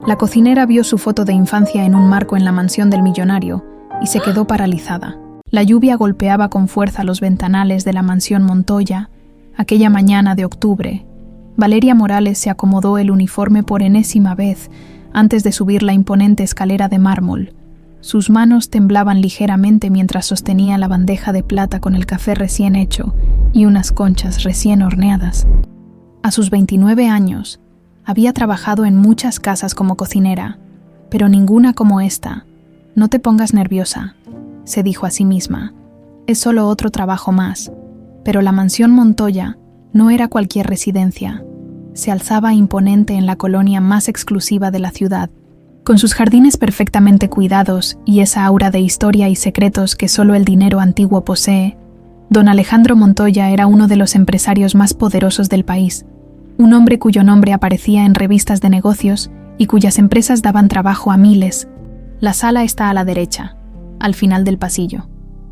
La cocinera vio su foto de infancia en un marco en la mansión del millonario y se quedó paralizada. La lluvia golpeaba con fuerza los ventanales de la mansión Montoya. Aquella mañana de octubre, Valeria Morales se acomodó el uniforme por enésima vez antes de subir la imponente escalera de mármol. Sus manos temblaban ligeramente mientras sostenía la bandeja de plata con el café recién hecho y unas conchas recién horneadas. A sus 29 años, había trabajado en muchas casas como cocinera, pero ninguna como esta. «No te pongas nerviosa», se dijo a sí misma. «Es solo otro trabajo más». Pero la mansión Montoya no era cualquier residencia. Se alzaba imponente en la colonia más exclusiva de la ciudad, con sus jardines perfectamente cuidados y esa aura de historia y secretos que solo el dinero antiguo posee. Don Alejandro Montoya era uno de los empresarios más poderosos del país, un hombre cuyo nombre aparecía en revistas de negocios y cuyas empresas daban trabajo a miles. La sala está a la derecha, al final del pasillo,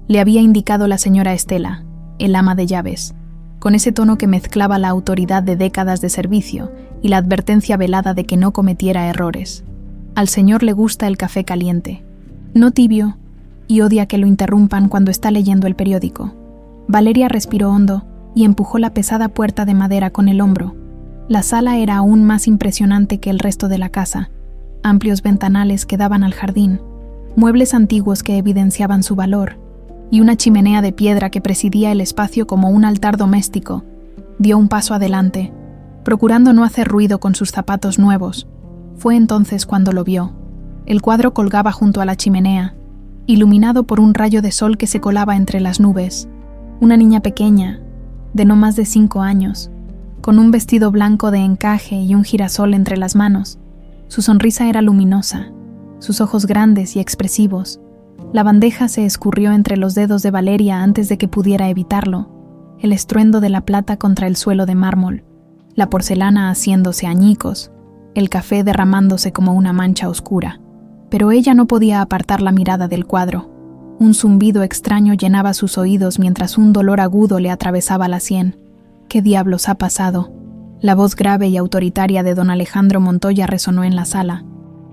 le había indicado la señora Estela, el ama de llaves, con ese tono que mezclaba la autoridad de décadas de servicio y la advertencia velada de que no cometiera errores. Al señor le gusta el café caliente, no tibio, y odia que lo interrumpan cuando está leyendo el periódico. Valeria respiró hondo y empujó la pesada puerta de madera con el hombro. La sala era aún más impresionante que el resto de la casa. Amplios ventanales que daban al jardín, muebles antiguos que evidenciaban su valor, y una chimenea de piedra que presidía el espacio como un altar doméstico. Dio un paso adelante, procurando no hacer ruido con sus zapatos nuevos. Fue entonces cuando lo vio. El cuadro colgaba junto a la chimenea, iluminado por un rayo de sol que se colaba entre las nubes. Una niña pequeña, de no más de 5 años, con un vestido blanco de encaje y un girasol entre las manos. Su sonrisa era luminosa, sus ojos grandes y expresivos. La bandeja se escurrió entre los dedos de Valeria antes de que pudiera evitarlo. El estruendo de la plata contra el suelo de mármol, la porcelana haciéndose añicos, el café derramándose como una mancha oscura. Pero ella no podía apartar la mirada del cuadro. Un zumbido extraño llenaba sus oídos mientras un dolor agudo le atravesaba la sien. ¿Qué diablos ha pasado? La voz grave y autoritaria de don Alejandro Montoya resonó en la sala.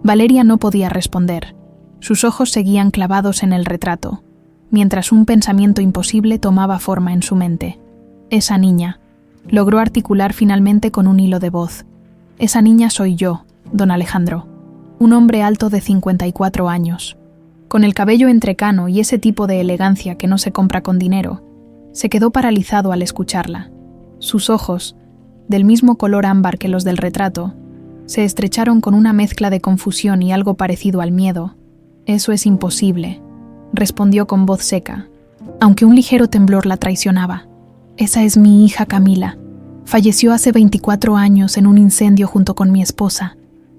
Valeria no podía responder. Sus ojos seguían clavados en el retrato, mientras un pensamiento imposible tomaba forma en su mente. Esa niña. Logró articular finalmente con un hilo de voz. Esa niña soy yo, don Alejandro. Un hombre alto de 54 años. Con el cabello entrecano y ese tipo de elegancia que no se compra con dinero. Se quedó paralizado al escucharla. Sus ojos, del mismo color ámbar que los del retrato, se estrecharon con una mezcla de confusión y algo parecido al miedo. «Eso es imposible», respondió con voz seca, aunque un ligero temblor la traicionaba. «Esa es mi hija Camila. Falleció hace 24 años en un incendio junto con mi esposa».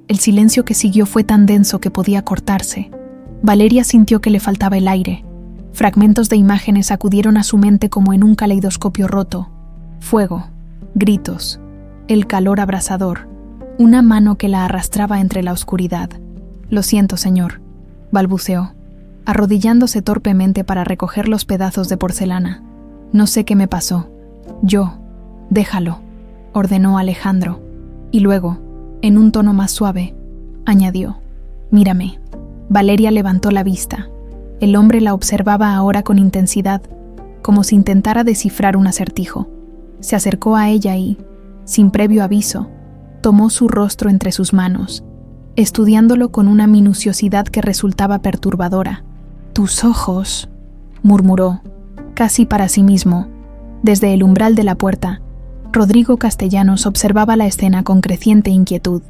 El silencio que siguió fue tan denso que podía cortarse. Valeria sintió que le faltaba el aire. Fragmentos de imágenes acudieron a su mente como en un caleidoscopio roto. Fuego, gritos, el calor abrasador, una mano que la arrastraba entre la oscuridad. «Lo siento, señor», balbuceó, arrodillándose torpemente para recoger los pedazos de porcelana. «No sé qué me pasó». «Déjalo», ordenó Alejandro. Y luego, en un tono más suave, añadió: «Mírame». Valeria levantó la vista. El hombre la observaba ahora con intensidad, como si intentara descifrar un acertijo. Se acercó a ella y, sin previo aviso, tomó su rostro entre sus manos, estudiándolo con una minuciosidad que resultaba perturbadora. «Tus ojos», murmuró, casi para sí mismo. Desde el umbral de la puerta, Rodrigo Castellanos observaba la escena con creciente inquietud.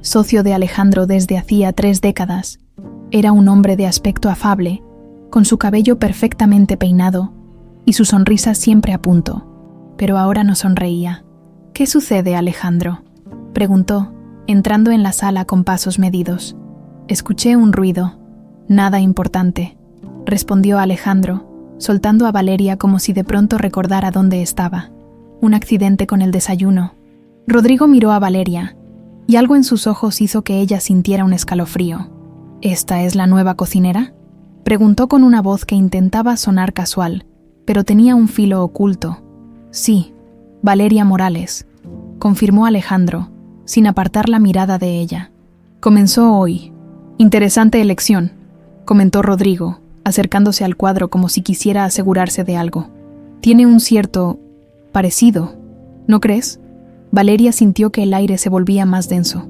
Socio de Alejandro desde hacía 3 décadas, era un hombre de aspecto afable, con su cabello perfectamente peinado y su sonrisa siempre a punto, pero ahora no sonreía. «¿Qué sucede, Alejandro?», preguntó, entrando en la sala con pasos medidos. «Escuché un ruido». «Nada importante», respondió Alejandro, soltando a Valeria como si de pronto recordara dónde estaba. «Un accidente con el desayuno». Rodrigo miró a Valeria, y algo en sus ojos hizo que ella sintiera un escalofrío. «¿Esta es la nueva cocinera?», preguntó con una voz que intentaba sonar casual, pero tenía un filo oculto. «Sí, Valeria Morales», confirmó Alejandro, sin apartar la mirada de ella. Comenzó hoy. Interesante elección, comentó Rodrigo, acercándose al cuadro como si quisiera asegurarse de algo. Tiene un cierto parecido, ¿no crees? Valeria sintió que el aire se volvía más denso.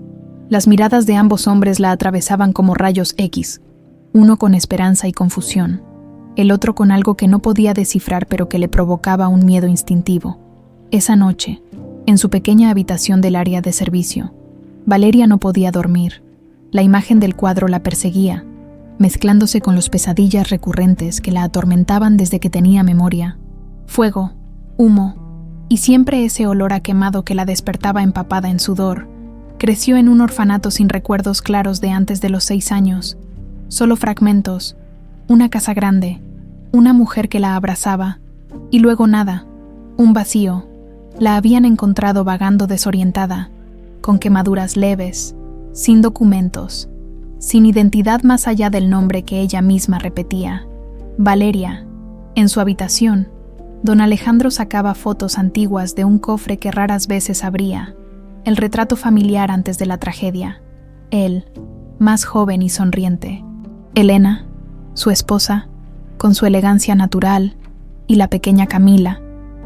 Las miradas de ambos hombres la atravesaban como rayos X, uno con esperanza y confusión, el otro con algo que no podía descifrar pero que le provocaba un miedo instintivo. Esa noche, en su pequeña habitación del área de servicio, Valeria no podía dormir. La imagen del cuadro la perseguía, mezclándose con las pesadillas recurrentes que la atormentaban desde que tenía memoria. Fuego, humo, y siempre ese olor a quemado que la despertaba empapada en sudor. Creció en un orfanato sin recuerdos claros de antes de los 6 años. Solo fragmentos, una casa grande, una mujer que la abrazaba, y luego nada, un vacío. La habían encontrado vagando desorientada, con quemaduras leves, sin documentos, sin identidad más allá del nombre que ella misma repetía. Valeria. En su habitación, don Alejandro sacaba fotos antiguas de un cofre que raras veces abría, el retrato familiar antes de la tragedia. Él, más joven y sonriente. Elena, su esposa, con su elegancia natural, y la pequeña Camila,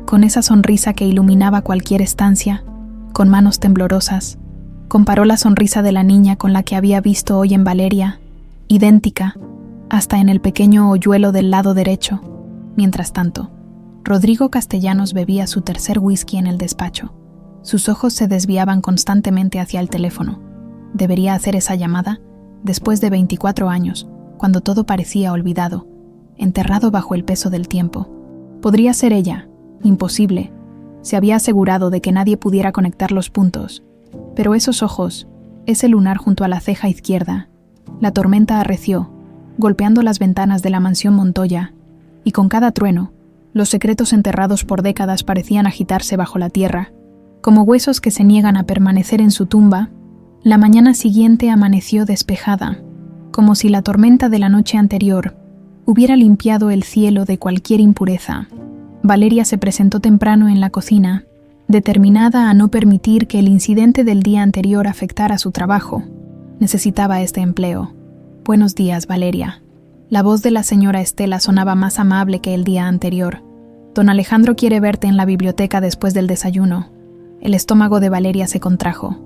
con esa sonrisa que iluminaba cualquier estancia, con manos temblorosas. Comparó la sonrisa de la niña con la que había visto hoy en Valeria, idéntica, hasta en el pequeño hoyuelo del lado derecho. Mientras tanto, Rodrigo Castellanos bebía su tercer whisky en el despacho. Sus ojos se desviaban constantemente hacia el teléfono. Debería hacer esa llamada después de 24 años, cuando todo parecía olvidado, enterrado bajo el peso del tiempo. Podría ser ella. Imposible. Se había asegurado de que nadie pudiera conectar los puntos. Pero esos ojos, ese lunar junto a la ceja izquierda, la tormenta arreció, golpeando las ventanas de la mansión Montoya, y con cada trueno, los secretos enterrados por décadas parecían agitarse bajo la tierra. Como huesos que se niegan a permanecer en su tumba, la mañana siguiente amaneció despejada, como si la tormenta de la noche anterior hubiera limpiado el cielo de cualquier impureza. Valeria se presentó temprano en la cocina, determinada a no permitir que el incidente del día anterior afectara su trabajo. Necesitaba este empleo. «Buenos días, Valeria». La voz de la señora Estela sonaba más amable que el día anterior. «Don Alejandro quiere verte en la biblioteca después del desayuno». El estómago de Valeria se contrajo.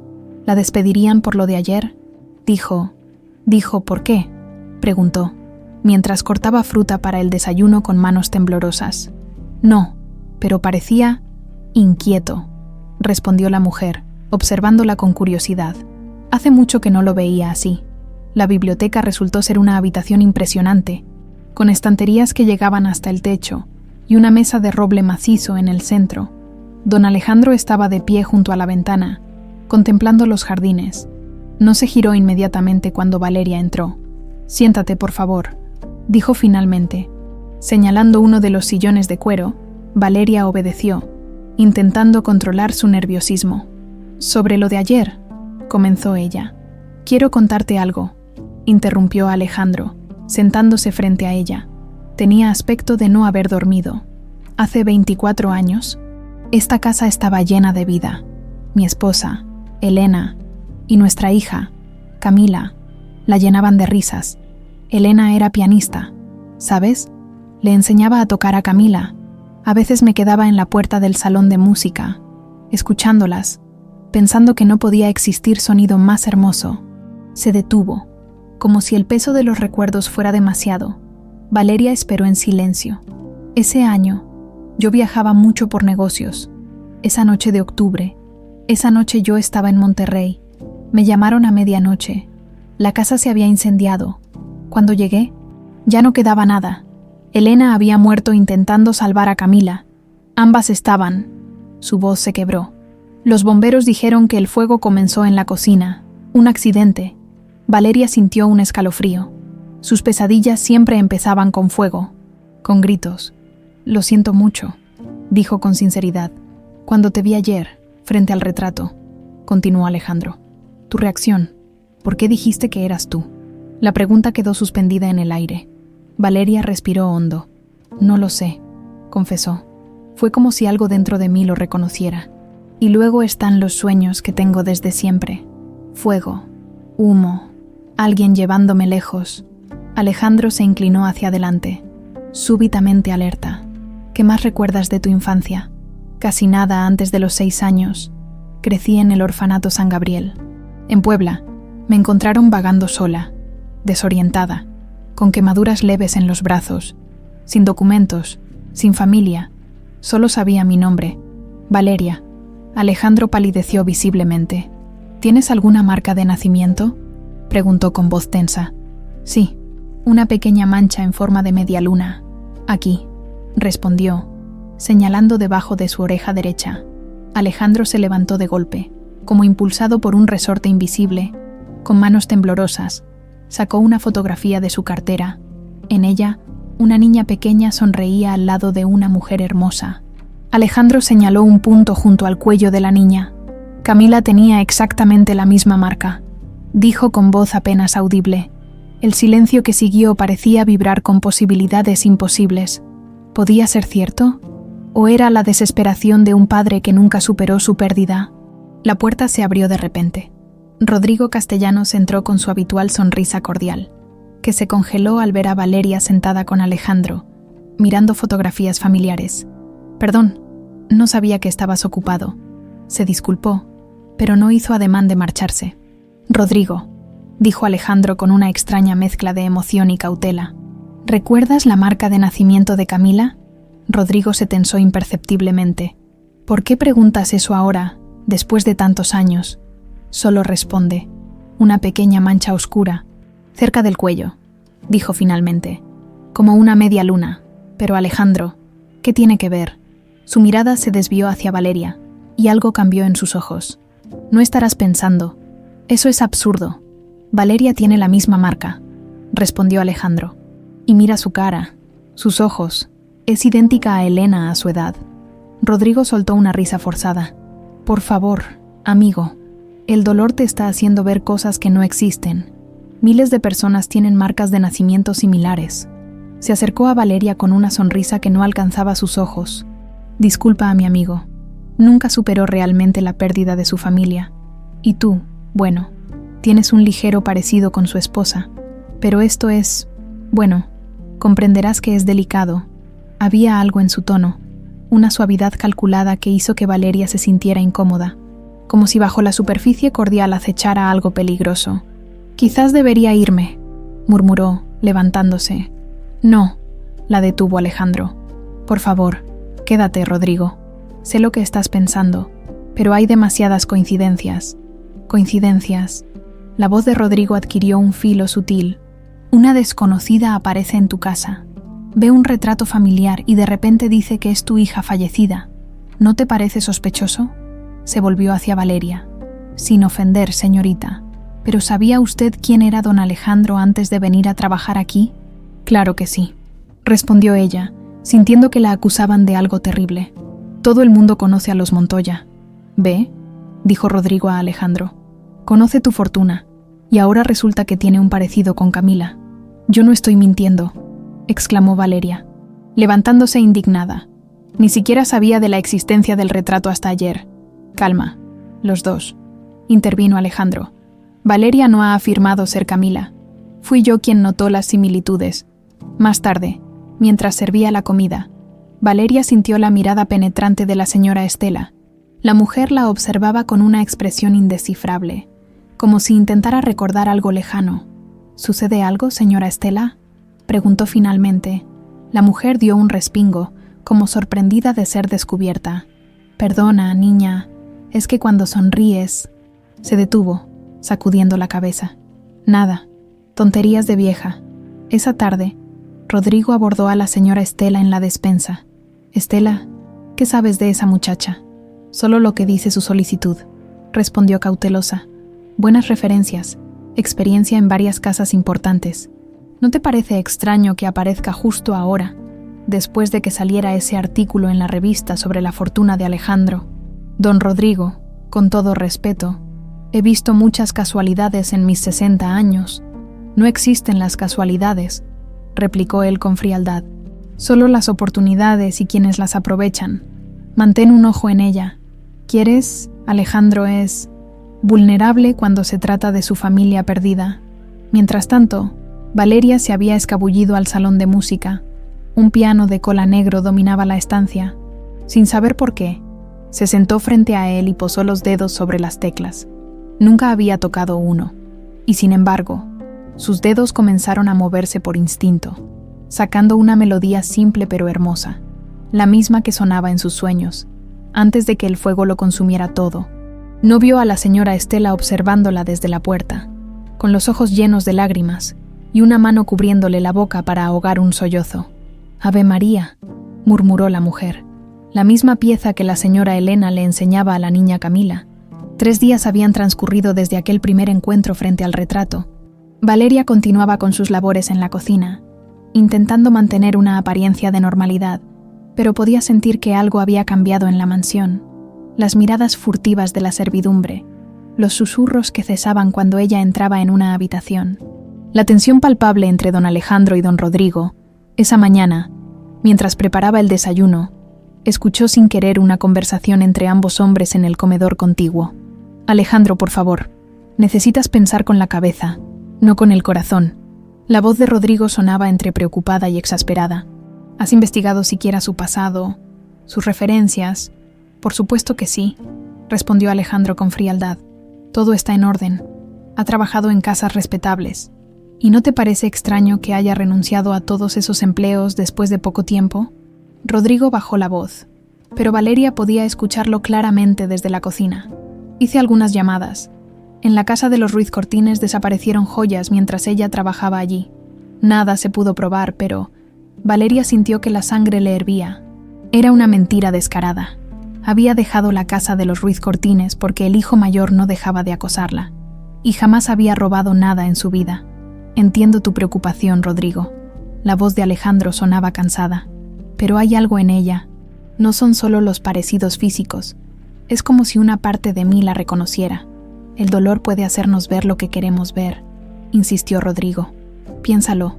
¿La despedirían por lo de ayer? Dijo, ¿por qué?, preguntó, mientras cortaba fruta para el desayuno con manos temblorosas. No, pero parecía inquieto, respondió la mujer, observándola con curiosidad. Hace mucho que no lo veía así. La biblioteca resultó ser una habitación impresionante, con estanterías que llegaban hasta el techo y una mesa de roble macizo en el centro. Don Alejandro estaba de pie junto a la ventana, contemplando los jardines. No se giró inmediatamente cuando Valeria entró. «Siéntate, por favor», dijo finalmente. Señalando uno de los sillones de cuero, Valeria obedeció, intentando controlar su nerviosismo. «Sobre lo de ayer», comenzó ella. «Quiero contarte algo», interrumpió Alejandro, sentándose frente a ella. Tenía aspecto de no haber dormido. «Hace 24 años, esta casa estaba llena de vida. Mi esposa, Elena, y nuestra hija, Camila, la llenaban de risas. Elena era pianista, ¿sabes? Le enseñaba a tocar a Camila. A veces me quedaba en la puerta del salón de música, escuchándolas, pensando que no podía existir sonido más hermoso». Se detuvo, como si el peso de los recuerdos fuera demasiado. Valeria esperó en silencio. Ese año, yo viajaba mucho por negocios. Esa noche de octubre, esa noche yo estaba en Monterrey. Me llamaron a medianoche. La casa se había incendiado. Cuando llegué, ya no quedaba nada. Elena había muerto intentando salvar a Camila. Ambas estaban. Su voz se quebró. Los bomberos dijeron que el fuego comenzó en la cocina. Un accidente. Valeria sintió un escalofrío. Sus pesadillas siempre empezaban con fuego, con gritos. «Lo siento mucho», dijo con sinceridad. «Cuando te vi ayer, frente al retrato», continuó Alejandro. «Tu reacción. ¿Por qué dijiste que eras tú?» La pregunta quedó suspendida en el aire. Valeria respiró hondo. «No lo sé», confesó. «Fue como si algo dentro de mí lo reconociera. Y luego están los sueños que tengo desde siempre. Fuego, Humo. Alguien llevándome lejos. Alejandro se inclinó hacia adelante, súbitamente alerta. ¿Qué más recuerdas de tu infancia? Casi nada antes de los 6 años. Crecí en el orfanato San Gabriel. En Puebla, me encontraron vagando sola, desorientada, con quemaduras leves en los brazos, sin documentos, sin familia. Solo sabía mi nombre, Valeria. Alejandro palideció visiblemente. ¿Tienes alguna marca de nacimiento?, preguntó con voz tensa. Sí, una pequeña mancha en forma de media luna. Aquí, respondió, señalando debajo de su oreja derecha. Alejandro se levantó de golpe, como impulsado por un resorte invisible. Con manos temblorosas, sacó una fotografía de su cartera. En ella, una niña pequeña sonreía al lado de una mujer hermosa. Alejandro señaló un punto junto al cuello de la niña. Camila tenía exactamente la misma marca, dijo con voz apenas audible. El silencio que siguió parecía vibrar con posibilidades imposibles. ¿Podía ser cierto? ¿O era la desesperación de un padre que nunca superó su pérdida? La puerta se abrió de repente. Rodrigo Castellanos entró con su habitual sonrisa cordial, que se congeló al ver a Valeria sentada con Alejandro, mirando fotografías familiares. Perdón, no sabía que estabas ocupado. Se disculpó, pero no hizo ademán de marcharse. Rodrigo, dijo Alejandro con una extraña mezcla de emoción y cautela. ¿Recuerdas la marca de nacimiento de Camila? Rodrigo se tensó imperceptiblemente. ¿Por qué preguntas eso ahora, después de tantos años? Solo responde, una pequeña mancha oscura, cerca del cuello, dijo finalmente, como una media luna. Pero Alejandro, ¿qué tiene que ver? Su mirada se desvió hacia Valeria, y algo cambió en sus ojos. No estarás pensando. Eso es absurdo. Valeria tiene la misma marca, respondió Alejandro. Y mira su cara, sus ojos. Es idéntica a Elena a su edad. Rodrigo soltó una risa forzada. Por favor, amigo. El dolor te está haciendo ver cosas que no existen. Miles de personas tienen marcas de nacimiento similares. Se acercó a Valeria con una sonrisa que no alcanzaba sus ojos. Disculpa a mi amigo. Nunca superó realmente la pérdida de su familia. Y tú, bueno, tienes un ligero parecido con su esposa. Pero esto es... bueno, comprenderás que es delicado. Había algo en su tono, una suavidad calculada que hizo que Valeria se sintiera incómoda, como si bajo la superficie cordial acechara algo peligroso. Quizás debería irme, murmuró, levantándose. No, la detuvo Alejandro. Por favor, quédate, Rodrigo. Sé lo que estás pensando, pero hay demasiadas coincidencias. Coincidencias. La voz de Rodrigo adquirió un filo sutil. Una desconocida aparece en tu casa. Ve un retrato familiar y de repente dice que es tu hija fallecida. ¿No te parece sospechoso? Se volvió hacia Valeria. Sin ofender, señorita, ¿pero sabía usted quién era don Alejandro antes de venir a trabajar aquí? Claro que sí, respondió ella, sintiendo que la acusaban de algo terrible. Todo el mundo conoce a los Montoya. ¿Ve?, dijo Rodrigo a Alejandro. Conoce tu fortuna, y ahora resulta que tiene un parecido con Camila. Yo no estoy mintiendo, exclamó Valeria, levantándose indignada. Ni siquiera sabía de la existencia del retrato hasta ayer. Calma, los dos, intervino Alejandro. Valeria no ha afirmado ser Camila. Fui yo quien notó las similitudes. Más tarde, mientras servía la comida, Valeria sintió la mirada penetrante de la señora Estela. La mujer la observaba con una expresión indescifrable, como si intentara recordar algo lejano. ¿Sucede algo, señora Estela?, preguntó finalmente. La mujer dio un respingo, como sorprendida de ser descubierta. Perdona, niña, es que cuando sonríes... Se detuvo, sacudiendo la cabeza. Nada, tonterías de vieja. Esa tarde, Rodrigo abordó a la señora Estela en la despensa. Estela, ¿qué sabes de esa muchacha? Solo lo que dice su solicitud, respondió cautelosa. Buenas referencias, experiencia en varias casas importantes. ¿No te parece extraño que aparezca justo ahora, después de que saliera ese artículo en la revista sobre la fortuna de Alejandro? Don Rodrigo, con todo respeto, he visto muchas casualidades en mis 60 años. No existen las casualidades, replicó él con frialdad. Solo las oportunidades y quienes las aprovechan. Mantén un ojo en ella. ¿Quieres? Alejandro es... vulnerable cuando se trata de su familia perdida. Mientras tanto, Valeria se había escabullido al salón de música. Un piano de cola negro dominaba la estancia. Sin saber por qué, se sentó frente a él y posó los dedos sobre las teclas. Nunca había tocado uno, y sin embargo, sus dedos comenzaron a moverse por instinto, sacando una melodía simple pero hermosa, la misma que sonaba en sus sueños, antes de que el fuego lo consumiera todo. No vio a la señora Estela observándola desde la puerta, con los ojos llenos de lágrimas y una mano cubriéndole la boca para ahogar un sollozo. «Ave María», murmuró la mujer, la misma pieza que la señora Elena le enseñaba a la niña Camila. 3 días habían transcurrido desde aquel primer encuentro frente al retrato. Valeria continuaba con sus labores en la cocina, intentando mantener una apariencia de normalidad, pero podía sentir que algo había cambiado en la mansión. Las miradas furtivas de la servidumbre, los susurros que cesaban cuando ella entraba en una habitación, la tensión palpable entre don Alejandro y don Rodrigo. Esa mañana, mientras preparaba el desayuno, escuchó sin querer una conversación entre ambos hombres en el comedor contiguo. «Alejandro, por favor, necesitas pensar con la cabeza, no con el corazón». La voz de Rodrigo sonaba entre preocupada y exasperada. «¿Has investigado siquiera su pasado, sus referencias?» «Por supuesto que sí», respondió Alejandro con frialdad. «Todo está en orden. Ha trabajado en casas respetables. ¿Y no te parece extraño que haya renunciado a todos esos empleos después de poco tiempo?» Rodrigo bajó la voz, pero Valeria podía escucharlo claramente desde la cocina. «Hice algunas llamadas. En la casa de los Ruiz Cortines desaparecieron joyas mientras ella trabajaba allí. Nada se pudo probar, pero Valeria sintió que la sangre le hervía. Era una mentira descarada. Había dejado la casa de los Ruiz Cortines porque el hijo mayor no dejaba de acosarla, y jamás había robado nada en su vida. Entiendo tu preocupación, Rodrigo». La voz de Alejandro sonaba cansada. «Pero hay algo en ella. No son solo los parecidos físicos. Es como si una parte de mí la reconociera. El dolor puede hacernos ver lo que queremos ver», insistió Rodrigo. «Piénsalo.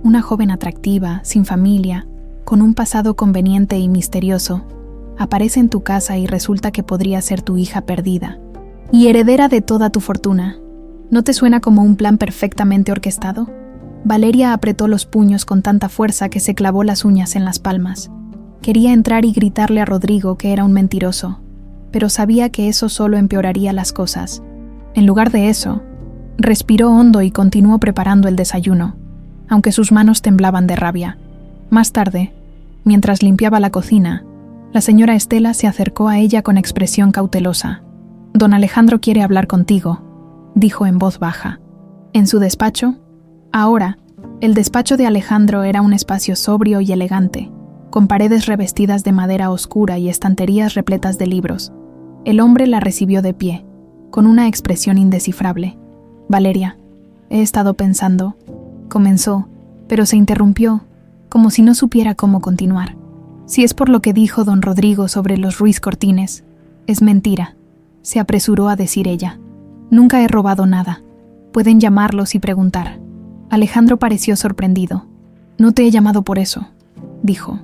Una joven atractiva, sin familia, con un pasado conveniente y misterioso, aparece en tu casa y resulta que podría ser tu hija perdida y heredera de toda tu fortuna. ¿No te suena como un plan perfectamente orquestado?» Valeria apretó los puños con tanta fuerza que se clavó las uñas en las palmas. Quería entrar y gritarle a Rodrigo que era un mentiroso, pero sabía que eso solo empeoraría las cosas. En lugar de eso, respiró hondo y continuó preparando el desayuno, aunque sus manos temblaban de rabia. Más tarde, mientras limpiaba la cocina, la señora Estela se acercó a ella con expresión cautelosa. «Don Alejandro quiere hablar contigo», dijo en voz baja. En su despacho, ahora, el despacho de Alejandro era un espacio sobrio y elegante, con paredes revestidas de madera oscura y estanterías repletas de libros. El hombre la recibió de pie, con una expresión indescifrable. «Valeria, he estado pensando», comenzó, pero se interrumpió, como si no supiera cómo continuar. «Si es por lo que dijo don Rodrigo sobre los Ruiz Cortines, es mentira», se apresuró a decir ella. «Nunca he robado nada. Pueden llamarlos y preguntar». Alejandro pareció sorprendido. «No te he llamado por eso», dijo,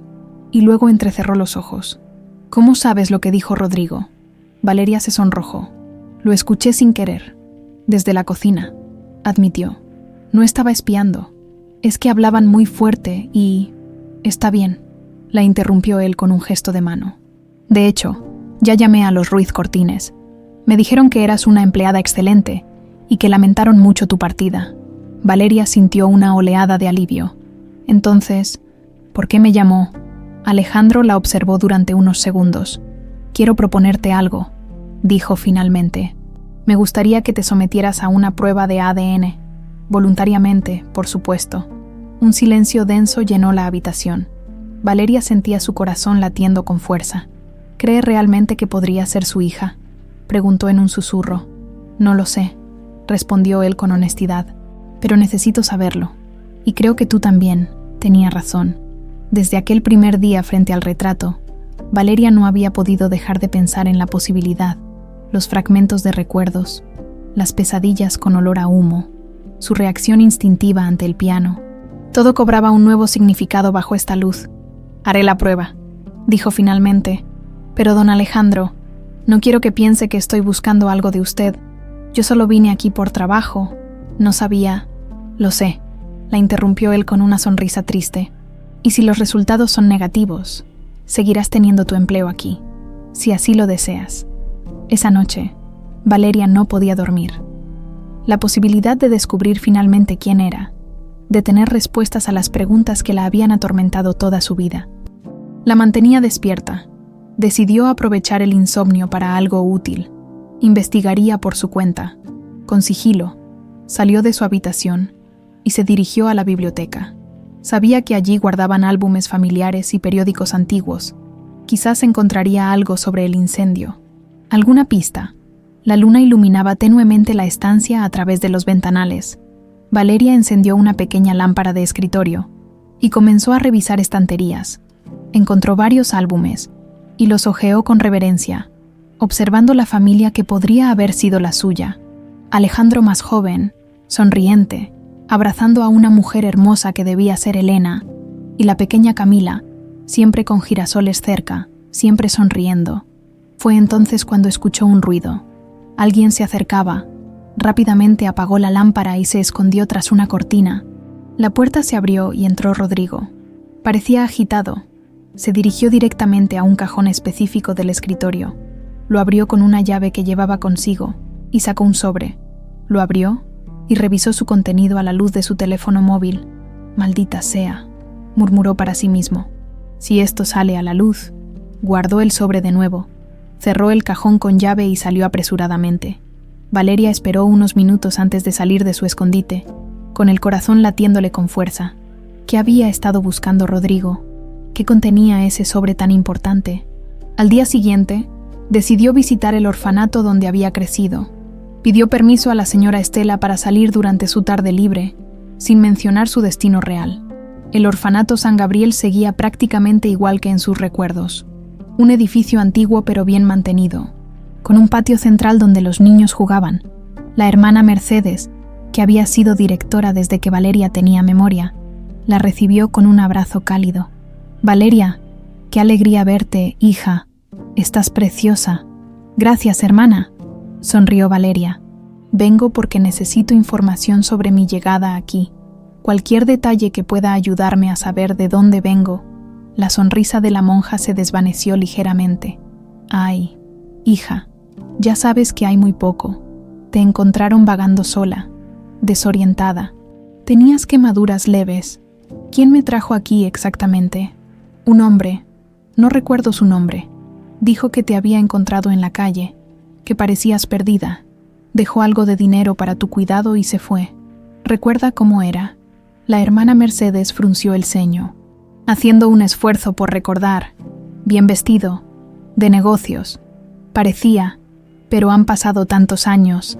y luego entrecerró los ojos. «¿Cómo sabes lo que dijo Rodrigo?» Valeria se sonrojó. «Lo escuché sin querer, desde la cocina», admitió. «No estaba espiando. Es que hablaban muy fuerte y...» «Está bien», la interrumpió él con un gesto de mano. «De hecho, ya llamé a los Ruiz Cortines. Me dijeron que eras una empleada excelente y que lamentaron mucho tu partida». Valeria sintió una oleada de alivio. «Entonces, ¿por qué me llamó?» Alejandro la observó durante unos segundos. «Quiero proponerte algo», dijo finalmente. «Me gustaría que te sometieras a una prueba de ADN. Voluntariamente, por supuesto». Un silencio denso llenó la habitación. Valeria sentía su corazón latiendo con fuerza. «¿Cree realmente que podría ser su hija?», preguntó en un susurro. «No lo sé», respondió él con honestidad. «Pero necesito saberlo. Y creo que tú también», tenía razón. Desde aquel primer día frente al retrato, Valeria no había podido dejar de pensar en la posibilidad, los fragmentos de recuerdos, las pesadillas con olor a humo, su reacción instintiva ante el piano. Todo cobraba un nuevo significado bajo esta luz. «Haré la prueba», dijo finalmente. «Pero don Alejandro, no quiero que piense que estoy buscando algo de usted. Yo solo vine aquí por trabajo. No sabía... Lo sé, la interrumpió él con una sonrisa triste. Y si los resultados son negativos, seguirás teniendo tu empleo aquí, si así lo deseas. Esa noche, Valeria no podía dormir. La posibilidad de descubrir finalmente quién era, de tener respuestas a las preguntas que la habían atormentado toda su vida, la mantenía despierta. Decidió aprovechar el insomnio para algo útil. Investigaría por su cuenta. Con sigilo, salió de su habitación y se dirigió a la biblioteca. Sabía que allí guardaban álbumes familiares y periódicos antiguos. Quizás encontraría algo sobre el incendio. Alguna pista. La luna iluminaba tenuemente la estancia a través de los ventanales. Valeria encendió una pequeña lámpara de escritorio y comenzó a revisar estanterías. Encontró varios álbumes y los hojeó con reverencia, observando la familia que podría haber sido la suya. Alejandro más joven, sonriente, abrazando a una mujer hermosa que debía ser Elena, y la pequeña Camila, siempre con girasoles cerca, siempre sonriendo. Fue entonces cuando escuchó un ruido. Alguien se acercaba. Rápidamente apagó la lámpara y se escondió tras una cortina. La puerta se abrió y entró Rodrigo. Parecía agitado. Se dirigió directamente a un cajón específico del escritorio. Lo abrió con una llave que llevaba consigo y sacó un sobre. Lo abrió y revisó su contenido a la luz de su teléfono móvil. «Maldita sea», murmuró para sí mismo. «Si esto sale a la luz». Guardó el sobre de nuevo, cerró el cajón con llave y salió apresuradamente. Valeria esperó unos minutos antes de salir de su escondite, con el corazón latiéndole con fuerza. ¿Qué había estado buscando Rodrigo? ¿Qué contenía ese sobre tan importante? Al día siguiente, decidió visitar el orfanato donde había crecido. Pidió permiso a la señora Estela para salir durante su tarde libre, sin mencionar su destino real. El orfanato San Gabriel seguía prácticamente igual que en sus recuerdos. Un edificio antiguo pero bien mantenido, con un patio central donde los niños jugaban. La hermana Mercedes, que había sido directora desde que Valeria tenía memoria, la recibió con un abrazo cálido. «Valeria, qué alegría verte, hija. Estás preciosa». «Gracias, hermana», sonrió Valeria. «Vengo porque necesito información sobre mi llegada aquí. Cualquier detalle que pueda ayudarme a saber de dónde vengo». La sonrisa de la monja se desvaneció ligeramente. «Ay, hija, ya sabes que hay muy poco. Te encontraron vagando sola, desorientada. Tenías quemaduras leves. ¿Quién me trajo aquí exactamente?» «Un hombre, no recuerdo su nombre. Dijo que te había encontrado en la calle, que parecías perdida. Dejó algo de dinero para tu cuidado y se fue. ¿Recuerda cómo era?» La hermana Mercedes frunció el ceño, haciendo un esfuerzo por recordar. «Bien vestido, de negocios. Parecía, pero han pasado tantos años.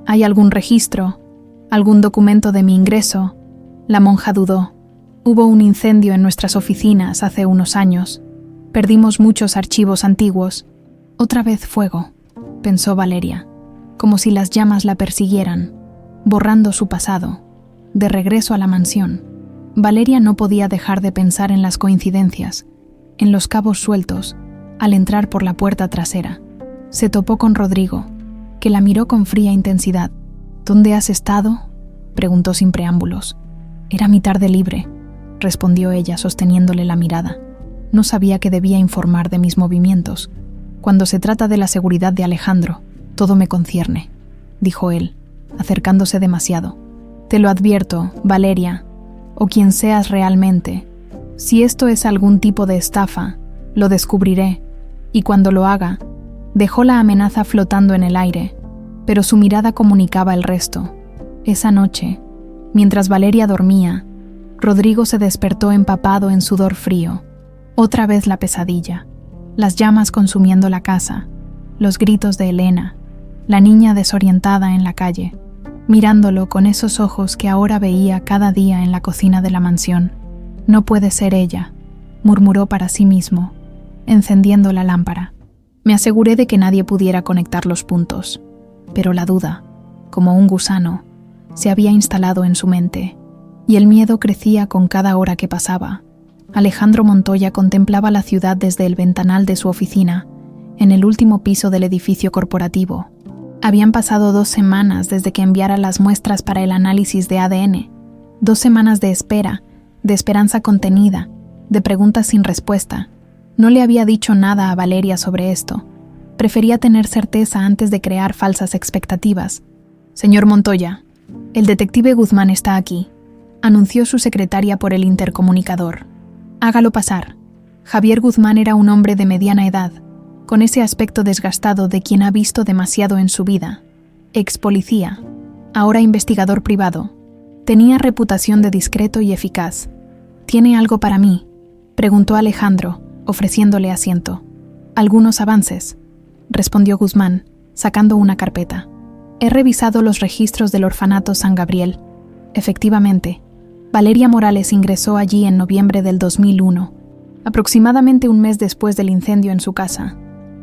¿Hay algún registro? ¿Algún documento de mi ingreso?» La monja dudó. «Hubo un incendio en nuestras oficinas hace unos años. Perdimos muchos archivos antiguos». «Otra vez fuego», pensó Valeria, como si las llamas la persiguieran, borrando su pasado. De regreso a la mansión, Valeria no podía dejar de pensar en las coincidencias, en los cabos sueltos, al entrar por la puerta trasera. Se topó con Rodrigo, que la miró con fría intensidad. «¿Dónde has estado?», preguntó sin preámbulos. «Era mi tarde libre», respondió ella sosteniéndole la mirada. «No sabía que debía informar de mis movimientos. Cuando se trata de la seguridad de Alejandro, todo me concierne», dijo él, acercándose demasiado. «Te lo advierto, Valeria, o quien seas realmente. Si esto es algún tipo de estafa, lo descubriré, y cuando lo haga». Dejó la amenaza flotando en el aire, pero su mirada comunicaba el resto. Esa noche, mientras Valeria dormía, Rodrigo se despertó empapado en sudor frío. Otra vez la pesadilla, las llamas consumiendo la casa, los gritos de Elena, la niña desorientada en la calle, mirándolo con esos ojos que ahora veía cada día en la cocina de la mansión. «No puede ser ella», murmuró para sí mismo, encendiendo la lámpara. «Me aseguré de que nadie pudiera conectar los puntos», pero la duda, como un gusano, se había instalado en su mente, y el miedo crecía con cada hora que pasaba. Alejandro Montoya contemplaba la ciudad desde el ventanal de su oficina, en el último piso del edificio corporativo. Habían pasado 2 semanas desde que enviara las muestras para el análisis de ADN. 2 semanas de espera, de esperanza contenida, de preguntas sin respuesta. No le había dicho nada a Valeria sobre esto. Prefería tener certeza antes de crear falsas expectativas. «Señor Montoya, el detective Guzmán está aquí», anunció su secretaria por el intercomunicador. «Hágalo pasar». Javier Guzmán era un hombre de mediana edad, con ese aspecto desgastado de quien ha visto demasiado en su vida. Ex policía, ahora investigador privado. Tenía reputación de discreto y eficaz. «¿Tiene algo para mí?», preguntó Alejandro, ofreciéndole asiento. «Algunos avances», respondió Guzmán, sacando una carpeta. «He revisado los registros del orfanato San Gabriel. Efectivamente, Valeria Morales ingresó allí en noviembre del 2001, aproximadamente un mes después del incendio en su casa».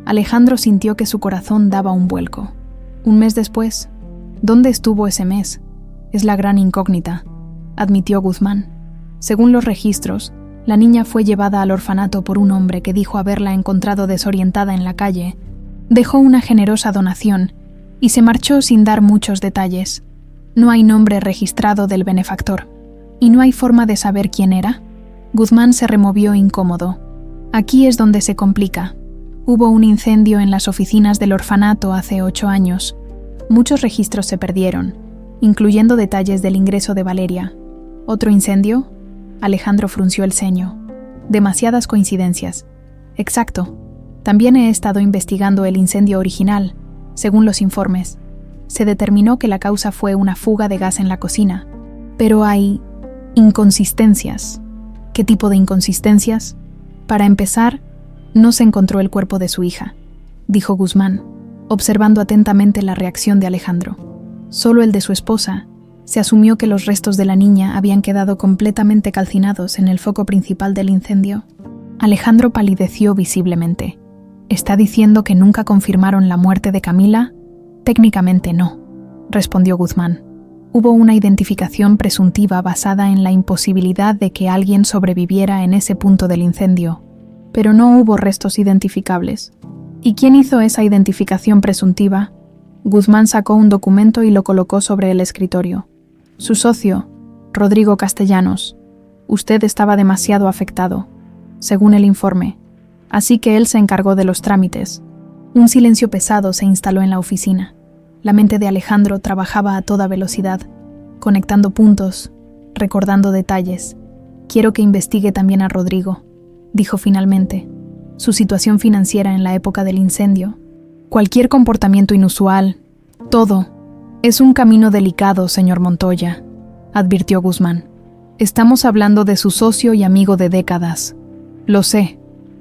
Alejandro sintió que su corazón daba un vuelco. «¿Un mes después? ¿Dónde estuvo ese mes? Es la gran incógnita», admitió Guzmán. Según los registros, la niña fue llevada al orfanato por un hombre que dijo haberla encontrado desorientada en la calle, dejó una generosa donación y se marchó sin dar muchos detalles. No hay nombre registrado del benefactor. ¿Y no hay forma de saber quién era? Guzmán se removió incómodo. Aquí es donde se complica. Hubo un incendio en las oficinas del orfanato hace 8 años. Muchos registros se perdieron, incluyendo detalles del ingreso de Valeria. ¿Otro incendio? Alejandro frunció el ceño. Demasiadas coincidencias. Exacto. También he estado investigando el incendio original. Según los informes, se determinó que la causa fue una fuga de gas en la cocina. Pero hay inconsistencias. ¿Qué tipo de inconsistencias? Para empezar, no se encontró el cuerpo de su hija, dijo Guzmán, observando atentamente la reacción de Alejandro. Solo el de su esposa. Se asumió que los restos de la niña habían quedado completamente calcinados en el foco principal del incendio. Alejandro palideció visiblemente. ¿Está diciendo que nunca confirmaron la muerte de Camila? Técnicamente no, respondió Guzmán. Hubo una identificación presuntiva basada en la imposibilidad de que alguien sobreviviera en ese punto del incendio, pero no hubo restos identificables. ¿Y quién hizo esa identificación presuntiva? Guzmán sacó un documento y lo colocó sobre el escritorio. Su socio, Rodrigo Castellanos. Usted estaba demasiado afectado, según el informe, así que él se encargó de los trámites. Un silencio pesado se instaló en la oficina. La mente de Alejandro trabajaba a toda velocidad, conectando puntos, recordando detalles. «Quiero que investigue también a Rodrigo», dijo finalmente. «Su situación financiera en la época del incendio. Cualquier comportamiento inusual. Todo. Es un camino delicado, señor Montoya», advirtió Guzmán. «Estamos hablando de su socio y amigo de décadas». «Lo sé»,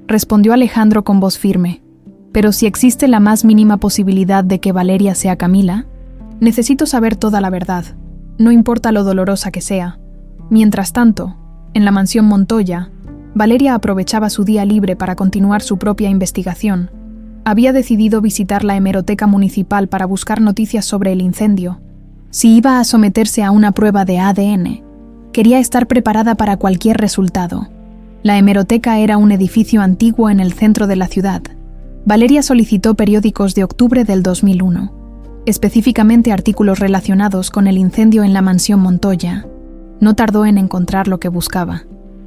respondió Alejandro con voz firme. «Pero si existe la más mínima posibilidad de que Valeria sea Camila, necesito saber toda la verdad, no importa lo dolorosa que sea». Mientras tanto, en la mansión Montoya, Valeria aprovechaba su día libre para continuar su propia investigación. Había decidido visitar la hemeroteca municipal para buscar noticias sobre el incendio. Si iba a someterse a una prueba de ADN, quería estar preparada para cualquier resultado. La hemeroteca era un edificio antiguo en el centro de la ciudad. Valeria solicitó periódicos de octubre del 2001, específicamente artículos relacionados con el incendio en la mansión Montoya. No tardó en encontrar lo que buscaba.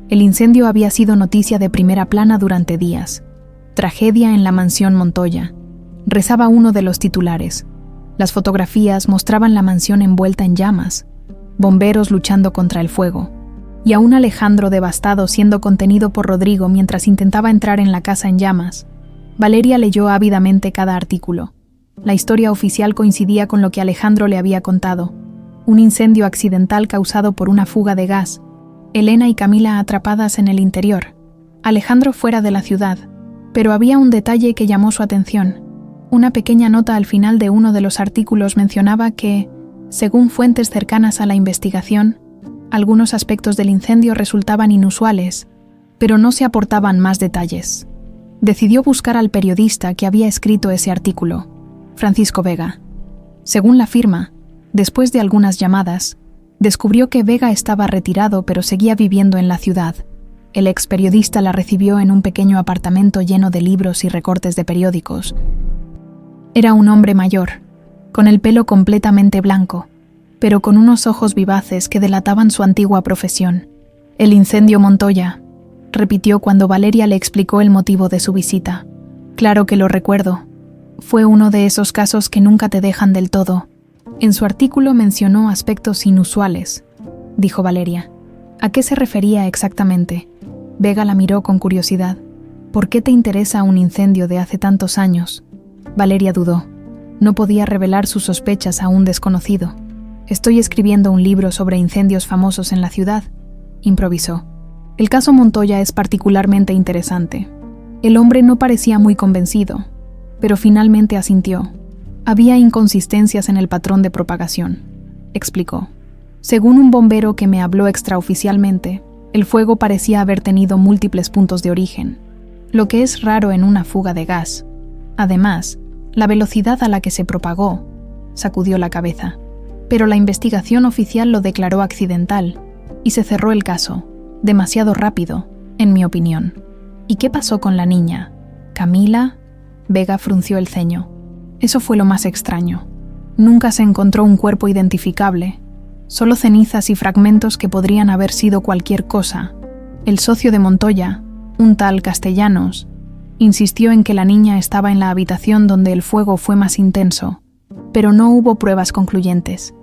El incendio había sido noticia de primera plana durante días. «Tragedia en la mansión Montoya», rezaba uno de los titulares. Las fotografías mostraban la mansión envuelta en llamas, bomberos luchando contra el fuego, y a un Alejandro devastado siendo contenido por Rodrigo mientras intentaba entrar en la casa en llamas. Valeria leyó ávidamente cada artículo. La historia oficial coincidía con lo que Alejandro le había contado. Un incendio accidental causado por una fuga de gas. Elena y Camila atrapadas en el interior. Alejandro fuera de la ciudad. Pero había un detalle que llamó su atención. Una pequeña nota al final de uno de los artículos mencionaba que, según fuentes cercanas a la investigación, algunos aspectos del incendio resultaban inusuales, pero no se aportaban más detalles. Decidió buscar al periodista que había escrito ese artículo, Francisco Vega. Según la firma, después de algunas llamadas, descubrió que Vega estaba retirado pero seguía viviendo en la ciudad. El ex periodista la recibió en un pequeño apartamento lleno de libros y recortes de periódicos. Era un hombre mayor, con el pelo completamente blanco, pero con unos ojos vivaces que delataban su antigua profesión. «El incendio Montoya», repitió cuando Valeria le explicó el motivo de su visita. «Claro que lo recuerdo. Fue uno de esos casos que nunca te dejan del todo». En su artículo mencionó aspectos inusuales, dijo Valeria. ¿A qué se refería exactamente? Vega la miró con curiosidad. ¿Por qué te interesa un incendio de hace tantos años? Valeria dudó. No podía revelar sus sospechas a un desconocido. Estoy escribiendo un libro sobre incendios famosos en la ciudad, improvisó. El caso Montoya es particularmente interesante. El hombre no parecía muy convencido, pero finalmente asintió. Había inconsistencias en el patrón de propagación, explicó. Según un bombero que me habló extraoficialmente, el fuego parecía haber tenido múltiples puntos de origen, lo que es raro en una fuga de gas. Además, la velocidad a la que se propagó, sacudió la cabeza. Pero la investigación oficial lo declaró accidental y se cerró el caso, demasiado rápido, en mi opinión. ¿Y qué pasó con la niña? ¿Camila? Vega frunció el ceño. Eso fue lo más extraño. Nunca se encontró un cuerpo identificable, solo cenizas y fragmentos que podrían haber sido cualquier cosa. El socio de Montoya, un tal Castellanos, insistió en que la niña estaba en la habitación donde el fuego fue más intenso, pero no hubo pruebas concluyentes.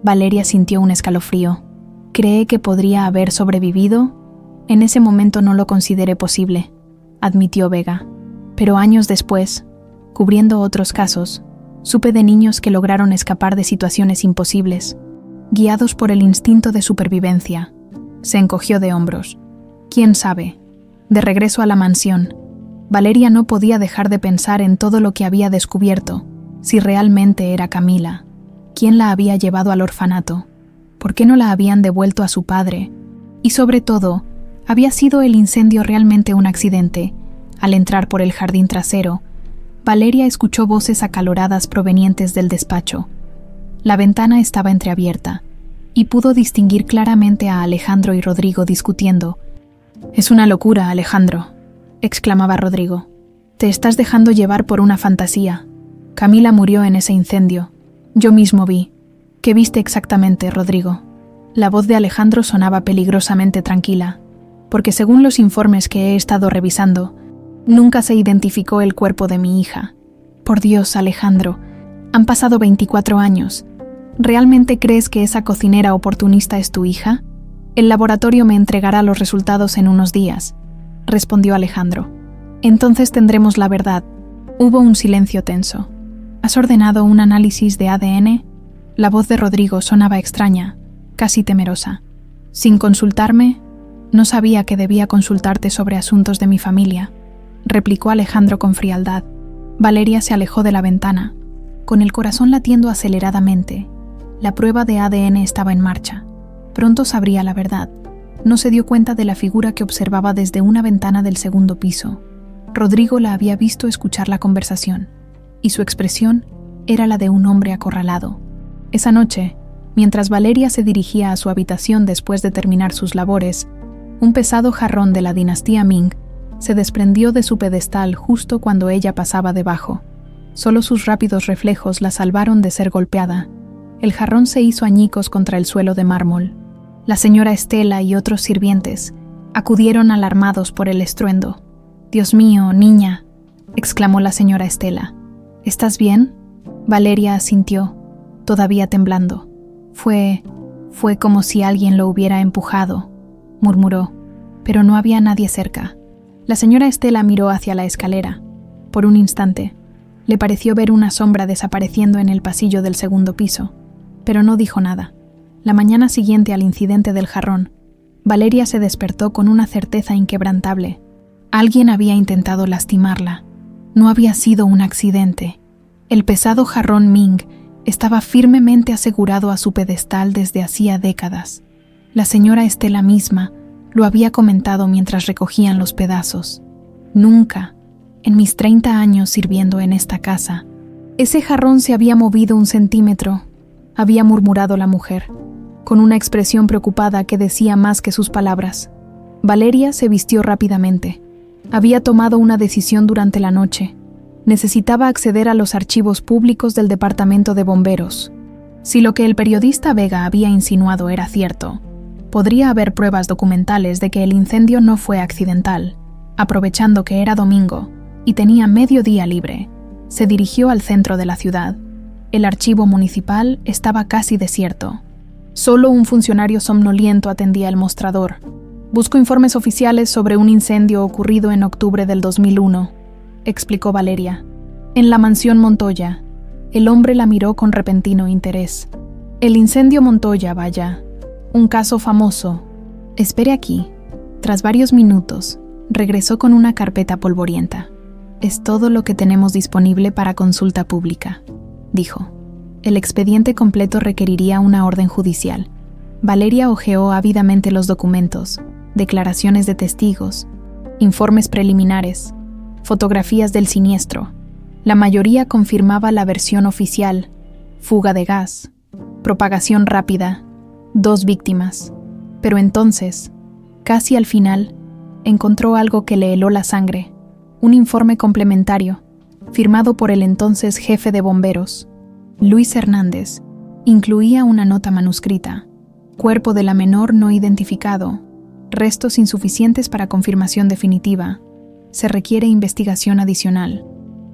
Valeria sintió un escalofrío. ¿Cree que podría haber sobrevivido? En ese momento no lo consideré posible, admitió Vega. Pero años después, cubriendo otros casos, supe de niños que lograron escapar de situaciones imposibles, guiados por el instinto de supervivencia. Se encogió de hombros. ¿Quién sabe? De regreso a la mansión, Valeria no podía dejar de pensar en todo lo que había descubierto, si realmente era Camila. ¿Quién la había llevado al orfanato? ¿Por qué no la habían devuelto a su padre? Y sobre todo, ¿había sido el incendio realmente un accidente? Al entrar por el jardín trasero, Valeria escuchó voces acaloradas provenientes del despacho. La ventana estaba entreabierta, y pudo distinguir claramente a Alejandro y Rodrigo discutiendo. «Es una locura, Alejandro», exclamaba Rodrigo. «Te estás dejando llevar por una fantasía. Camila murió en ese incendio. Yo mismo vi». «¿Qué viste exactamente, Rodrigo?» La voz de Alejandro sonaba peligrosamente tranquila, porque según los informes que he estado revisando, nunca se identificó el cuerpo de mi hija. Por Dios, Alejandro, han pasado 24 años. ¿Realmente crees que esa cocinera oportunista es tu hija? El laboratorio me entregará los resultados en unos días, respondió Alejandro. Entonces tendremos la verdad. Hubo un silencio tenso. ¿Has ordenado un análisis de ADN? La voz de Rodrigo sonaba extraña, casi temerosa. Sin consultarme, no sabía que debía consultarte sobre asuntos de mi familia, replicó Alejandro con frialdad. Valeria se alejó de la ventana, con el corazón latiendo aceleradamente. La prueba de ADN estaba en marcha. Pronto sabría la verdad. No se dio cuenta de la figura que observaba desde una ventana del segundo piso. Rodrigo la había visto escuchar la conversación, y su expresión era la de un hombre acorralado. Esa noche, mientras Valeria se dirigía a su habitación después de terminar sus labores, un pesado jarrón de la dinastía Ming se desprendió de su pedestal justo cuando ella pasaba debajo. Solo sus rápidos reflejos la salvaron de ser golpeada. El jarrón se hizo añicos contra el suelo de mármol. La señora Estela y otros sirvientes acudieron alarmados por el estruendo. «Dios mío, niña», exclamó la señora Estela. «¿Estás bien?» Valeria asintió, todavía temblando. Fue como si alguien lo hubiera empujado», murmuró, pero no había nadie cerca. La señora Estela miró hacia la escalera. Por un instante, le pareció ver una sombra desapareciendo en el pasillo del segundo piso, pero no dijo nada. La mañana siguiente al incidente del jarrón, Valeria se despertó con una certeza inquebrantable. Alguien había intentado lastimarla. No había sido un accidente. El pesado jarrón Ming estaba firmemente asegurado a su pedestal desde hacía décadas. La señora Estela misma lo había comentado mientras recogían los pedazos. Nunca, en mis 30 años sirviendo en esta casa, ese jarrón se había movido un centímetro, había murmurado la mujer, con una expresión preocupada que decía más que sus palabras. Valeria se vistió rápidamente. Había tomado una decisión durante la noche. Necesitaba acceder a los archivos públicos del Departamento de Bomberos. Si lo que el periodista Vega había insinuado era cierto, podría haber pruebas documentales de que el incendio no fue accidental. Aprovechando que era domingo y tenía medio día libre, se dirigió al centro de la ciudad. El archivo municipal estaba casi desierto. Solo un funcionario somnoliento atendía el mostrador. «Busco informes oficiales sobre un incendio ocurrido en octubre del 2001», explicó Valeria. «En la mansión Montoya». El hombre la miró con repentino interés. «El incendio Montoya, vaya. Un caso famoso». «Espere aquí». Tras varios minutos, regresó con una carpeta polvorienta. «Es todo lo que tenemos disponible para consulta pública», dijo. El expediente completo requeriría una orden judicial. Valeria hojeó ávidamente los documentos, declaraciones de testigos, informes preliminares, fotografías del siniestro. La mayoría confirmaba la versión oficial: fuga de gas, propagación rápida, 2 víctimas. Pero entonces, casi al final, encontró algo que le heló la sangre: un informe complementario, firmado por el entonces jefe de bomberos, Luis Hernández. Incluía una nota manuscrita: cuerpo de la menor no identificado, restos insuficientes para confirmación definitiva, se requiere investigación adicional.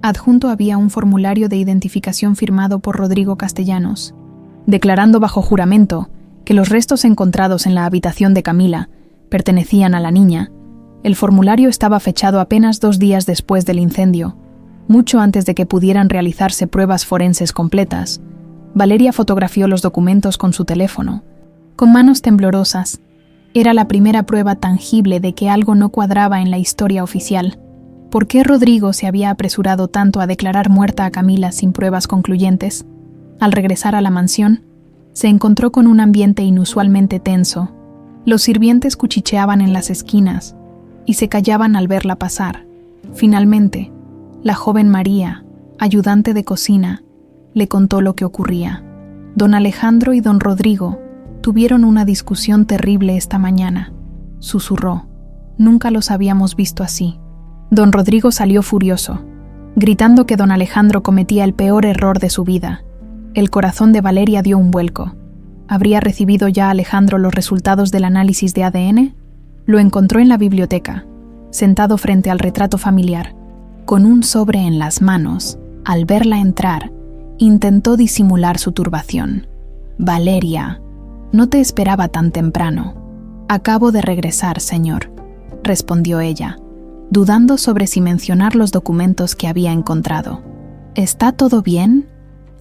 Adjunto había un formulario de identificación firmado por Rodrigo Castellanos, declarando bajo juramento que los restos encontrados en la habitación de Camila pertenecían a la niña. El formulario estaba fechado apenas 2 días después del incendio, mucho antes de que pudieran realizarse pruebas forenses completas. Valeria fotografió los documentos con su teléfono. Con manos temblorosas, era la primera prueba tangible de que algo no cuadraba en la historia oficial. ¿Por qué Rodrigo se había apresurado tanto a declarar muerta a Camila sin pruebas concluyentes? Al regresar a la mansión, se encontró con un ambiente inusualmente tenso. Los sirvientes cuchicheaban en las esquinas y se callaban al verla pasar. Finalmente, la joven María, ayudante de cocina, le contó lo que ocurría. Don Alejandro y don Rodrigo tuvieron una discusión terrible esta mañana, susurró. Nunca los habíamos visto así. Don Rodrigo salió furioso, gritando que don Alejandro cometía el peor error de su vida. El corazón de Valeria dio un vuelco. ¿Habría recibido ya Alejandro los resultados del análisis de ADN? Lo encontró en la biblioteca, sentado frente al retrato familiar, con un sobre en las manos. Al verla entrar, intentó disimular su turbación. «Valeria, no te esperaba tan temprano». «Acabo de regresar, señor», respondió ella, dudando sobre si mencionar los documentos que había encontrado. «¿Está todo bien?».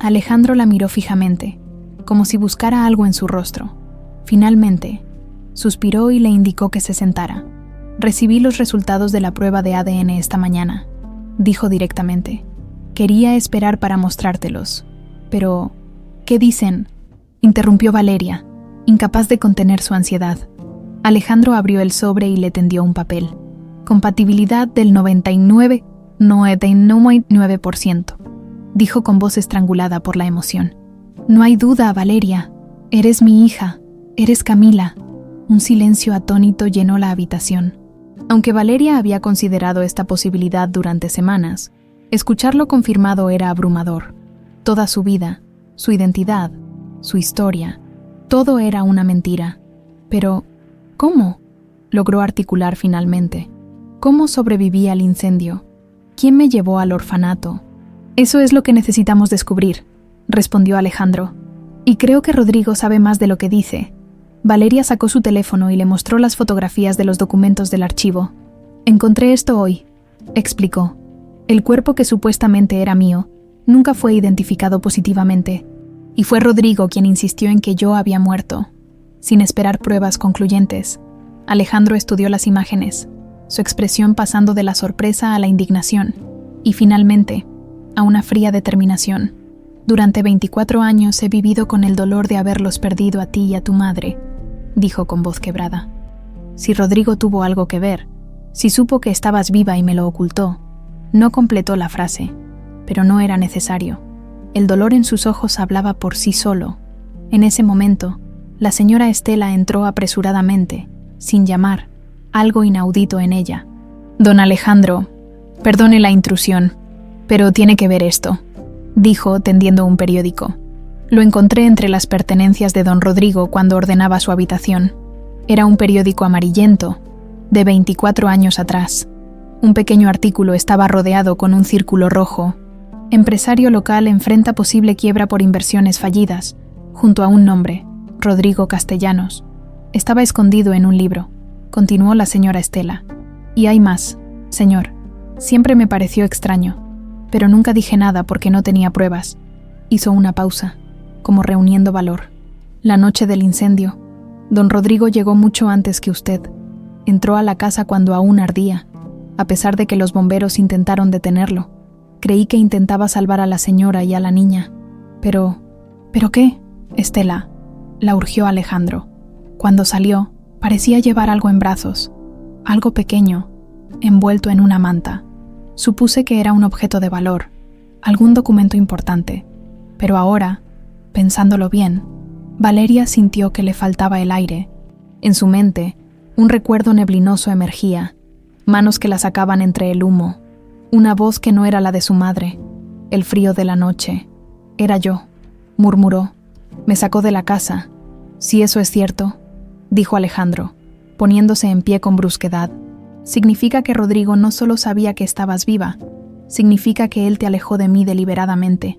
Alejandro la miró fijamente, como si buscara algo en su rostro. Finalmente, suspiró y le indicó que se sentara. «Recibí los resultados de la prueba de ADN esta mañana», dijo directamente. «Quería esperar para mostrártelos. Pero, ¿qué dicen?», interrumpió Valeria, incapaz de contener su ansiedad. Alejandro abrió el sobre y le tendió un papel. «Compatibilidad del 99%, dijo con voz estrangulada por la emoción. «No hay duda, Valeria. Eres mi hija. Eres Camila». Un silencio atónito llenó la habitación. Aunque Valeria había considerado esta posibilidad durante semanas, escucharlo confirmado era abrumador. Toda su vida, su identidad, su historia, todo era una mentira. Pero, ¿cómo?, logró articular finalmente. ¿Cómo sobreviví al incendio? ¿Quién me llevó al orfanato? «Eso es lo que necesitamos descubrir», respondió Alejandro. «Y creo que Rodrigo sabe más de lo que dice». Valeria sacó su teléfono y le mostró las fotografías de los documentos del archivo. «Encontré esto hoy», explicó. «El cuerpo que supuestamente era mío nunca fue identificado positivamente, y fue Rodrigo quien insistió en que yo había muerto». Sin esperar pruebas concluyentes, Alejandro estudió las imágenes, su expresión pasando de la sorpresa a la indignación, y finalmente, a una fría determinación. «Durante 24 años he vivido con el dolor de haberlos perdido a ti y a tu madre», dijo con voz quebrada. «Si Rodrigo tuvo algo que ver, si supo que estabas viva y me lo ocultó». No completó la frase, pero no era necesario. El dolor en sus ojos hablaba por sí solo. En ese momento, la señora Estela entró apresuradamente, sin llamar, algo inaudito en ella. «Don Alejandro, perdone la intrusión. Pero tiene que ver esto, dijo, tendiendo un periódico. Lo encontré entre las pertenencias de don Rodrigo cuando ordenaba su habitación. Era un periódico amarillento, de 24 años atrás. Un pequeño artículo estaba rodeado con un círculo rojo. Empresario local enfrenta posible quiebra por inversiones fallidas, junto a un nombre, Rodrigo Castellanos. Estaba escondido en un libro, continuó la señora Estela. Y hay más, señor. Siempre me pareció extraño, pero nunca dije nada porque no tenía pruebas. Hizo una pausa, como reuniendo valor. La noche del incendio, don Rodrigo llegó mucho antes que usted. Entró a la casa cuando aún ardía, a pesar de que los bomberos intentaron detenerlo. Creí que intentaba salvar a la señora y a la niña. ¿Pero qué, Estela?, la urgió Alejandro. Cuando salió, parecía llevar algo en brazos, algo pequeño, envuelto en una manta. Supuse que era un objeto de valor, algún documento importante. Pero ahora, pensándolo bien, Valeria sintió que le faltaba el aire. En su mente, un recuerdo neblinoso emergía, manos que la sacaban entre el humo, una voz que no era la de su madre, el frío de la noche. Era yo, murmuró. Me sacó de la casa. Si eso es cierto, dijo Alejandro, poniéndose en pie con brusquedad. Significa que Rodrigo no solo sabía que estabas viva, significa que él te alejó de mí deliberadamente.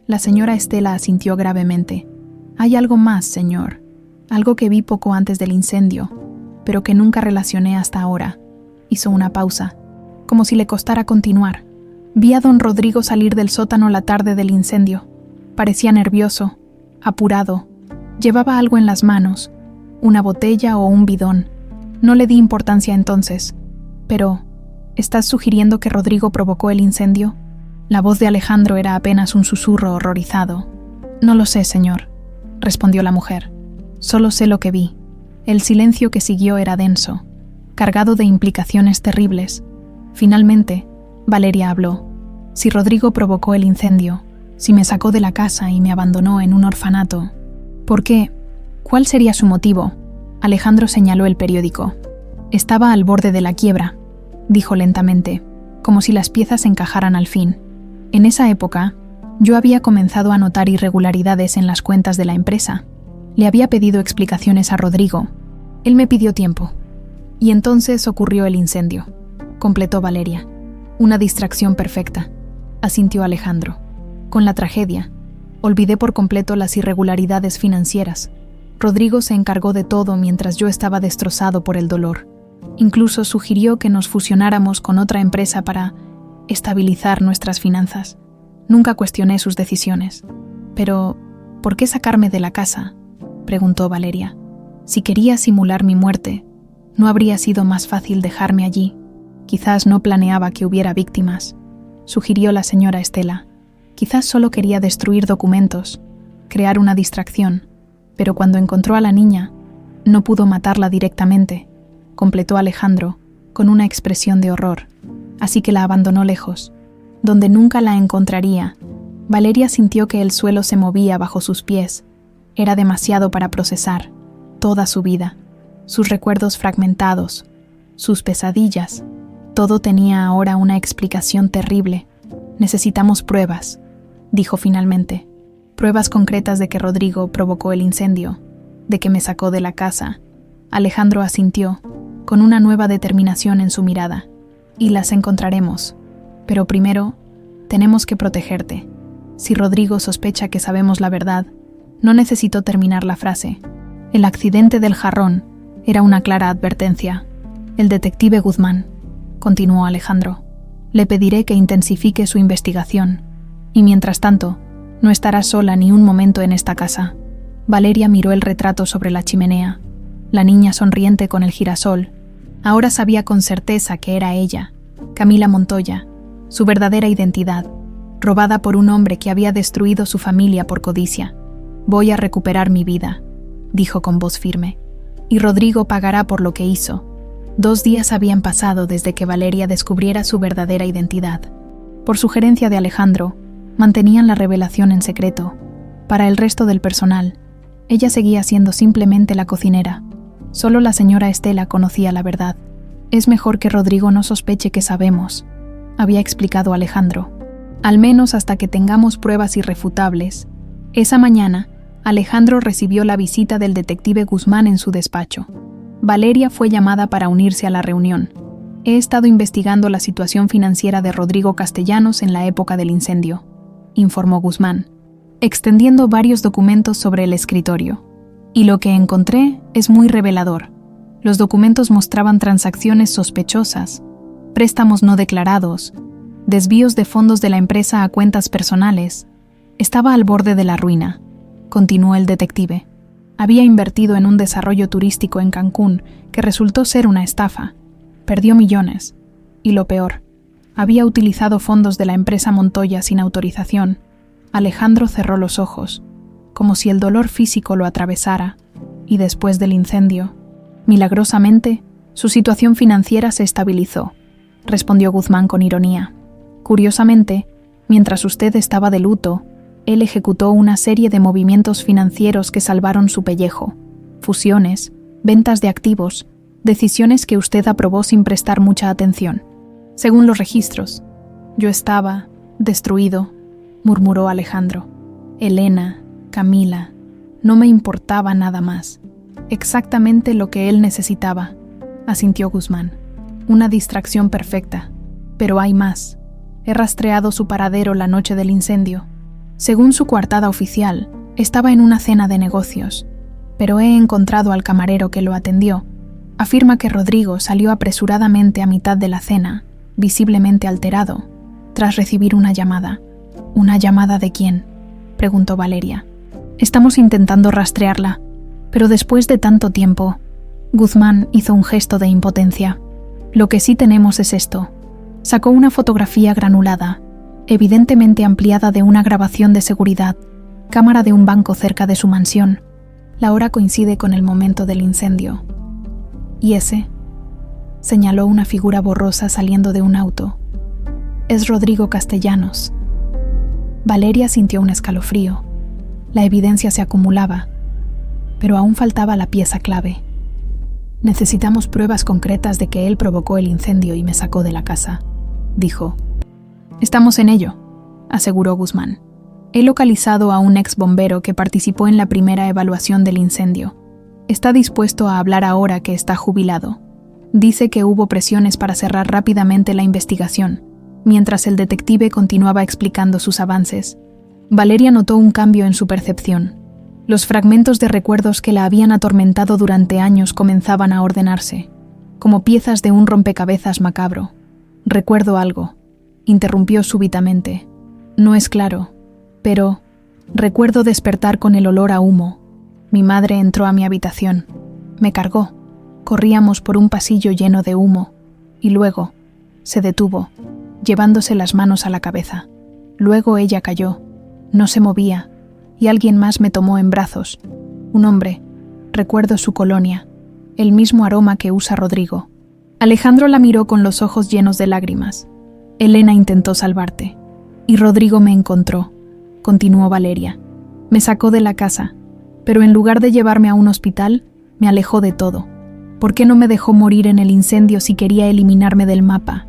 La señora Estela asintió gravemente. Hay algo más, señor, algo que vi poco antes del incendio, pero que nunca relacioné hasta ahora. Hizo una pausa, como si le costara continuar. Vi a don Rodrigo salir del sótano la tarde del incendio. Parecía nervioso, apurado. Llevaba algo en las manos, una botella o un bidón. No le di importancia entonces. Pero, ¿estás sugiriendo que Rodrigo provocó el incendio? La voz de Alejandro era apenas un susurro horrorizado. No lo sé, señor, respondió la mujer. Solo sé lo que vi. El silencio que siguió era denso, cargado de implicaciones terribles. Finalmente, Valeria habló. Si Rodrigo provocó el incendio, si me sacó de la casa y me abandonó en un orfanato, ¿por qué? ¿Cuál sería su motivo? Alejandro señaló el periódico. Estaba al borde de la quiebra, dijo lentamente, como si las piezas encajaran al fin. En esa época, yo había comenzado a notar irregularidades en las cuentas de la empresa. Le había pedido explicaciones a Rodrigo. Él me pidió tiempo. Y entonces ocurrió el incendio, completó Valeria. Una distracción perfecta, asintió Alejandro. Con la tragedia, olvidé por completo las irregularidades financieras. Rodrigo se encargó de todo mientras yo estaba destrozado por el dolor. Incluso sugirió que nos fusionáramos con otra empresa para estabilizar nuestras finanzas. Nunca cuestioné sus decisiones. Pero, ¿por qué sacarme de la casa?, preguntó Valeria. Si quería simular mi muerte, ¿no habría sido más fácil dejarme allí? Quizás no planeaba que hubiera víctimas, sugirió la señora Estela. Quizás solo quería destruir documentos, crear una distracción, pero cuando encontró a la niña, no pudo matarla directamente, completó Alejandro, con una expresión de horror. Así que la abandonó lejos, donde nunca la encontraría. Valeria sintió que el suelo se movía bajo sus pies. Era demasiado para procesar toda su vida, sus recuerdos fragmentados, sus pesadillas. Todo tenía ahora una explicación terrible. Necesitamos pruebas, dijo finalmente. Pruebas concretas de que Rodrigo provocó el incendio, de que me sacó de la casa. Alejandro asintió, con una nueva determinación en su mirada. Y las encontraremos. Pero primero, tenemos que protegerte. Si Rodrigo sospecha que sabemos la verdad, no necesitó terminar la frase. El accidente del jarrón era una clara advertencia. El detective Guzmán, continuó Alejandro. Le pediré que intensifique su investigación. Y mientras tanto, no estará sola ni un momento en esta casa. Valeria miró el retrato sobre la chimenea. La niña sonriente con el girasol. Ahora sabía con certeza que era ella, Camila Montoya, su verdadera identidad, robada por un hombre que había destruido su familia por codicia. Voy a recuperar mi vida, dijo con voz firme, y Rodrigo pagará por lo que hizo. 2 días habían pasado desde que Valeria descubriera su verdadera identidad. Por sugerencia de Alejandro, mantenían la revelación en secreto. Para el resto del personal, ella seguía siendo simplemente la cocinera. Solo la señora Estela conocía la verdad. Es mejor que Rodrigo no sospeche que sabemos, había explicado Alejandro. al menos hasta que tengamos pruebas irrefutables. Esa mañana, Alejandro recibió la visita del detective Guzmán en su despacho. Valeria fue llamada para unirse a la reunión. He estado investigando la situación financiera de Rodrigo Castellanos en la época del incendio, informó Guzmán, extendiendo varios documentos sobre el escritorio. Y lo que encontré es muy revelador. Los documentos mostraban transacciones sospechosas, préstamos no declarados, desvíos de fondos de la empresa a cuentas personales. Estaba al borde de la ruina, continuó el detective. Había invertido en un desarrollo turístico en Cancún que resultó ser una estafa. Perdió millones. Y lo peor, había utilizado fondos de la empresa Montoya sin autorización. Alejandro cerró los ojos, como si el dolor físico lo atravesara, y después del incendio, milagrosamente, su situación financiera se estabilizó, respondió Guzmán con ironía. Curiosamente, mientras usted estaba de luto, él ejecutó una serie de movimientos financieros que salvaron su pellejo, fusiones, ventas de activos, decisiones que usted aprobó sin prestar mucha atención. Según los registros, yo estaba destruido, murmuró Alejandro. Elena, Camila, no me importaba nada más. Exactamente lo que él necesitaba, asintió Guzmán. Una distracción perfecta. Pero hay más. He rastreado su paradero la noche del incendio. Según su coartada oficial, estaba en una cena de negocios, pero he encontrado al camarero que lo atendió. Afirma que Rodrigo salió apresuradamente a mitad de la cena, visiblemente alterado, tras recibir una llamada. ¿Una llamada de quién?, preguntó Valeria. Estamos intentando rastrearla, pero después de tanto tiempo... Guzmán hizo un gesto de impotencia. Lo que sí tenemos es esto. Sacó una fotografía granulada, evidentemente ampliada de una grabación de seguridad, cámara de un banco cerca de su mansión. La hora coincide con el momento del incendio. ¿Y ese? Señaló una figura borrosa saliendo de un auto. Es Rodrigo Castellanos. Valeria sintió un escalofrío. La evidencia se acumulaba, pero aún faltaba la pieza clave. Necesitamos pruebas concretas de que él provocó el incendio y me sacó de la casa, dijo. Estamos en ello, aseguró Guzmán. He localizado a un ex bombero que participó en la primera evaluación del incendio. Está dispuesto a hablar ahora que está jubilado. Dice que hubo presiones para cerrar rápidamente la investigación, mientras el detective continuaba explicando sus avances. Valeria notó un cambio en su percepción. Los fragmentos de recuerdos que la habían atormentado durante años comenzaban a ordenarse, como piezas de un rompecabezas macabro. Recuerdo algo, interrumpió súbitamente. No es claro, pero recuerdo despertar con el olor a humo. Mi madre entró a mi habitación. Me cargó. Corríamos por un pasillo lleno de humo, y luego se detuvo, llevándose las manos a la cabeza. Luego ella cayó. No se movía, y alguien más me tomó en brazos. Un hombre. Recuerdo su colonia, el mismo aroma que usa Rodrigo. Alejandro la miró con los ojos llenos de lágrimas. Elena intentó salvarte, y Rodrigo me encontró, continuó Valeria. Me sacó de la casa, pero en lugar de llevarme a un hospital, me alejó de todo. ¿Por qué no me dejó morir en el incendio si quería eliminarme del mapa?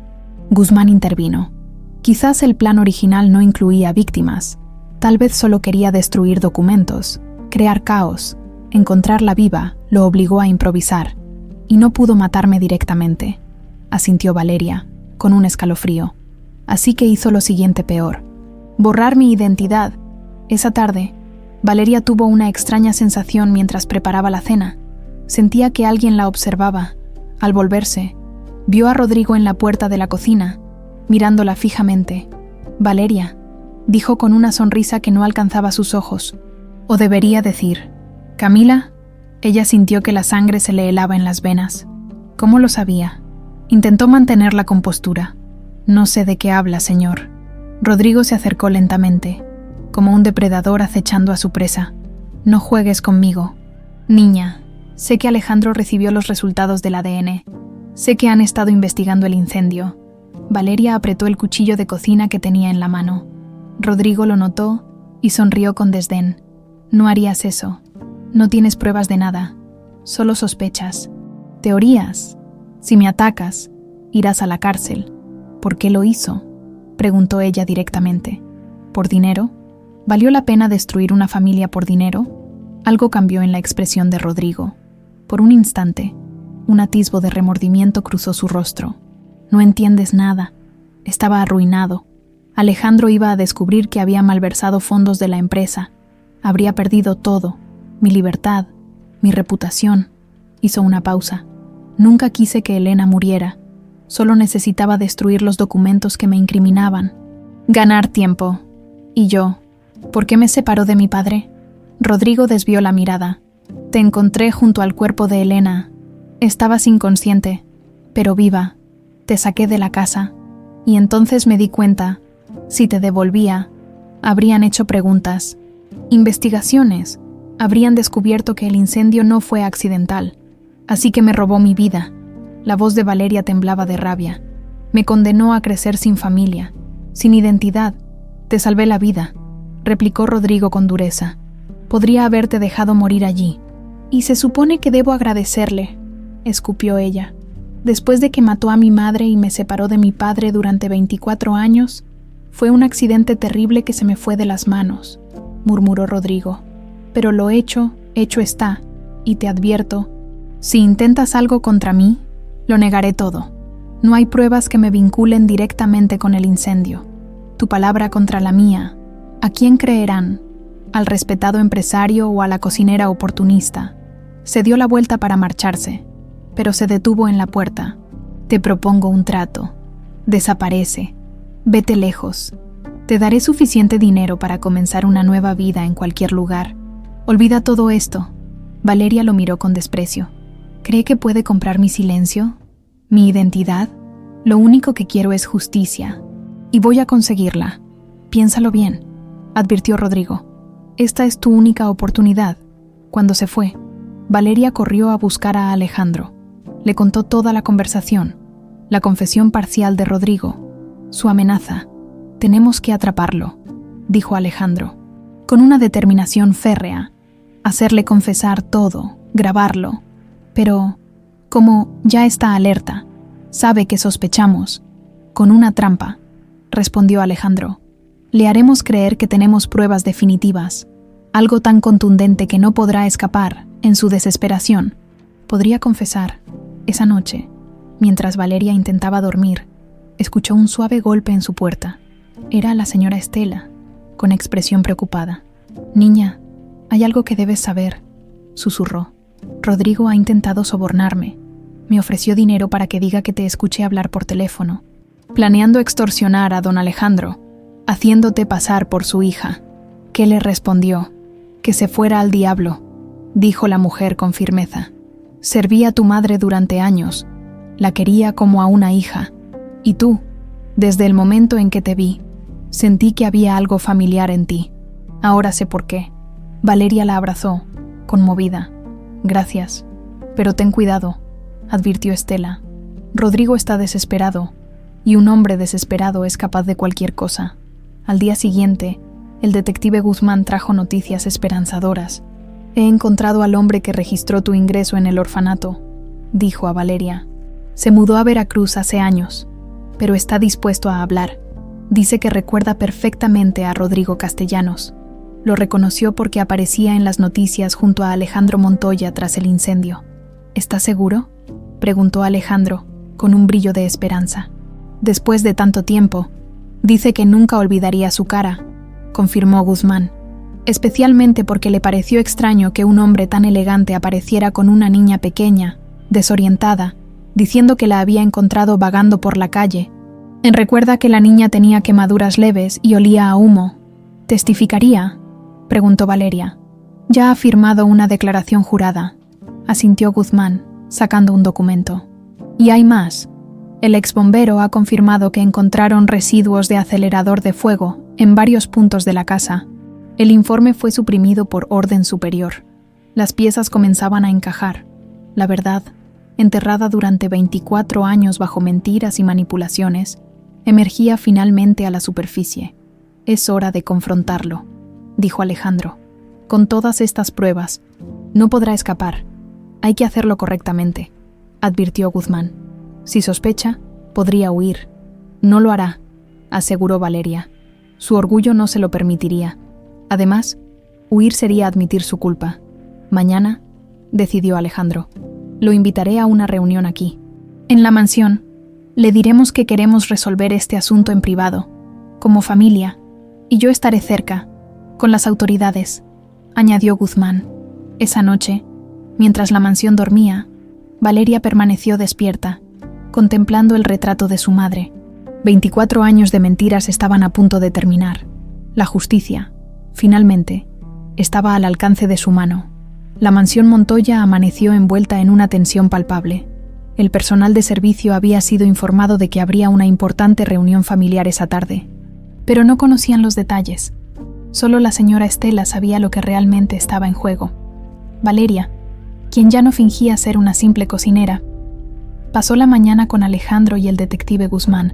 Guzmán intervino. Quizás el plan original no incluía víctimas. Tal vez solo quería destruir documentos, crear caos. Encontrarla viva lo obligó a improvisar. Y no pudo matarme directamente, asintió Valeria, con un escalofrío. Así que hizo lo siguiente peor. Borrar mi identidad. Esa tarde, Valeria tuvo una extraña sensación mientras preparaba la cena. Sentía que alguien la observaba. Al volverse, vio a Rodrigo en la puerta de la cocina, mirándola fijamente. Valeria, dijo con una sonrisa que no alcanzaba sus ojos. O debería decir, Camila. Ella sintió que la sangre se le helaba en las venas. ¿Cómo lo sabía? Intentó mantener la compostura. No sé de qué habla, señor. Rodrigo se acercó lentamente, como un depredador acechando a su presa. No juegues conmigo. Niña, sé que Alejandro recibió los resultados del ADN. Sé que han estado investigando el incendio. Valeria apretó el cuchillo de cocina que tenía en la mano. Rodrigo lo notó y sonrió con desdén. No harías eso. No tienes pruebas de nada. Solo sospechas. Teorías. Si me atacas, irás a la cárcel. ¿Por qué lo hizo?, preguntó ella directamente. ¿Por dinero? ¿Valió la pena destruir una familia por dinero? Algo cambió en la expresión de Rodrigo. Por un instante, un atisbo de remordimiento cruzó su rostro. No entiendes nada. Estaba arruinado. Alejandro iba a descubrir que había malversado fondos de la empresa. Habría perdido todo, mi libertad, mi reputación. Hizo una pausa. Nunca quise que Elena muriera. Solo necesitaba destruir los documentos que me incriminaban. Ganar tiempo. ¿Y yo? ¿Por qué me separó de mi padre? Rodrigo desvió la mirada. Te encontré junto al cuerpo de Elena. Estabas inconsciente, pero viva. Te saqué de la casa. Y entonces me di cuenta, si te devolvía, habrían hecho preguntas, investigaciones, habrían descubierto que el incendio no fue accidental. Así que me robó mi vida. La voz de Valeria temblaba de rabia. Me condenó a crecer sin familia, sin identidad. Te salvé la vida, replicó Rodrigo con dureza. Podría haberte dejado morir allí. Y se supone que debo agradecerle, escupió ella. Después de que mató a mi madre y me separó de mi padre durante 24 años, fue un accidente terrible que se me fue de las manos, murmuró Rodrigo. Pero lo hecho está, y te advierto, si intentas algo contra mí, lo negaré todo. No hay pruebas que me vinculen directamente con el incendio. Tu palabra contra la mía, ¿a quién creerán? ¿Al respetado empresario o a la cocinera oportunista? Se dio la vuelta para marcharse, pero se detuvo en la puerta. Te propongo un trato. Desaparece. Vete lejos. Te daré suficiente dinero para comenzar una nueva vida en cualquier lugar. Olvida todo esto. Valeria lo miró con desprecio. ¿Cree que puede comprar mi silencio? ¿Mi identidad? Lo único que quiero es justicia. Y voy a conseguirla. Piénsalo bien, advirtió Rodrigo. Esta es tu única oportunidad. Cuando se fue, Valeria corrió a buscar a Alejandro. Le contó toda la conversación, la confesión parcial de Rodrigo, su amenaza. Tenemos que atraparlo, dijo Alejandro, con una determinación férrea. Hacerle confesar todo, grabarlo. Pero, como ya está alerta, sabe que sospechamos. Con una trampa, respondió Alejandro. Le haremos creer que tenemos pruebas definitivas, algo tan contundente que no podrá escapar en su desesperación. Podría confesar. Esa noche, mientras Valeria intentaba dormir, escuchó un suave golpe en su puerta. Era la señora Estela, con expresión preocupada. «Niña, hay algo que debes saber», susurró. «Rodrigo ha intentado sobornarme. Me ofreció dinero para que diga que te escuché hablar por teléfono, planeando extorsionar a don Alejandro, haciéndote pasar por su hija». ¿Qué le respondió? «Que se fuera al diablo», dijo la mujer con firmeza. «Serví a tu madre durante años, la quería como a una hija, y tú, desde el momento en que te vi, sentí que había algo familiar en ti. Ahora sé por qué». Valeria la abrazó, conmovida. «Gracias, pero ten cuidado», advirtió Estela. «Rodrigo está desesperado, y un hombre desesperado es capaz de cualquier cosa». Al día siguiente, el detective Guzmán trajo noticias esperanzadoras. «He encontrado al hombre que registró tu ingreso en el orfanato», dijo a Valeria. «Se mudó a Veracruz hace años, pero está dispuesto a hablar. Dice que recuerda perfectamente a Rodrigo Castellanos. Lo reconoció porque aparecía en las noticias junto a Alejandro Montoya tras el incendio». «¿Estás seguro?», preguntó Alejandro, con un brillo de esperanza. «Después de tanto tiempo, dice que nunca olvidaría su cara», confirmó Guzmán. «Especialmente porque le pareció extraño que un hombre tan elegante apareciera con una niña pequeña, desorientada, diciendo que la había encontrado vagando por la calle. Recuerda que la niña tenía quemaduras leves y olía a humo. ¿Testificaría?», preguntó Valeria. «Ya ha firmado una declaración jurada», asintió Guzmán, sacando un documento. «Y hay más. El exbombero ha confirmado que encontraron residuos de acelerador de fuego en varios puntos de la casa. El informe fue suprimido por orden superior. Las piezas comenzaban a encajar. La verdad, enterrada durante 24 años bajo mentiras y manipulaciones, emergía finalmente a la superficie. Es hora de confrontarlo», dijo Alejandro. «Con todas estas pruebas, no podrá escapar. Hay que hacerlo correctamente», advirtió Guzmán. «Si sospecha, podría huir. No lo hará. aseguró Valeria. Su orgullo no se lo permitiría. Además, huir sería admitir su culpa. Mañana, decidió Alejandro, lo invitaré a una reunión aquí. En la mansión, le diremos que queremos resolver este asunto en privado, como familia, y yo estaré cerca, con las autoridades, añadió Guzmán. Esa noche, mientras la mansión dormía, Valeria permaneció despierta, contemplando el retrato de su madre. 24 años de mentiras estaban a punto de terminar. La justicia, finalmente, estaba al alcance de su mano. La mansión Montoya amaneció envuelta en una tensión palpable. El personal de servicio había sido informado de que habría una importante reunión familiar esa tarde, pero no conocían los detalles. Solo la señora Estela sabía lo que realmente estaba en juego. Valeria, quien ya no fingía ser una simple cocinera, pasó la mañana con Alejandro y el detective Guzmán,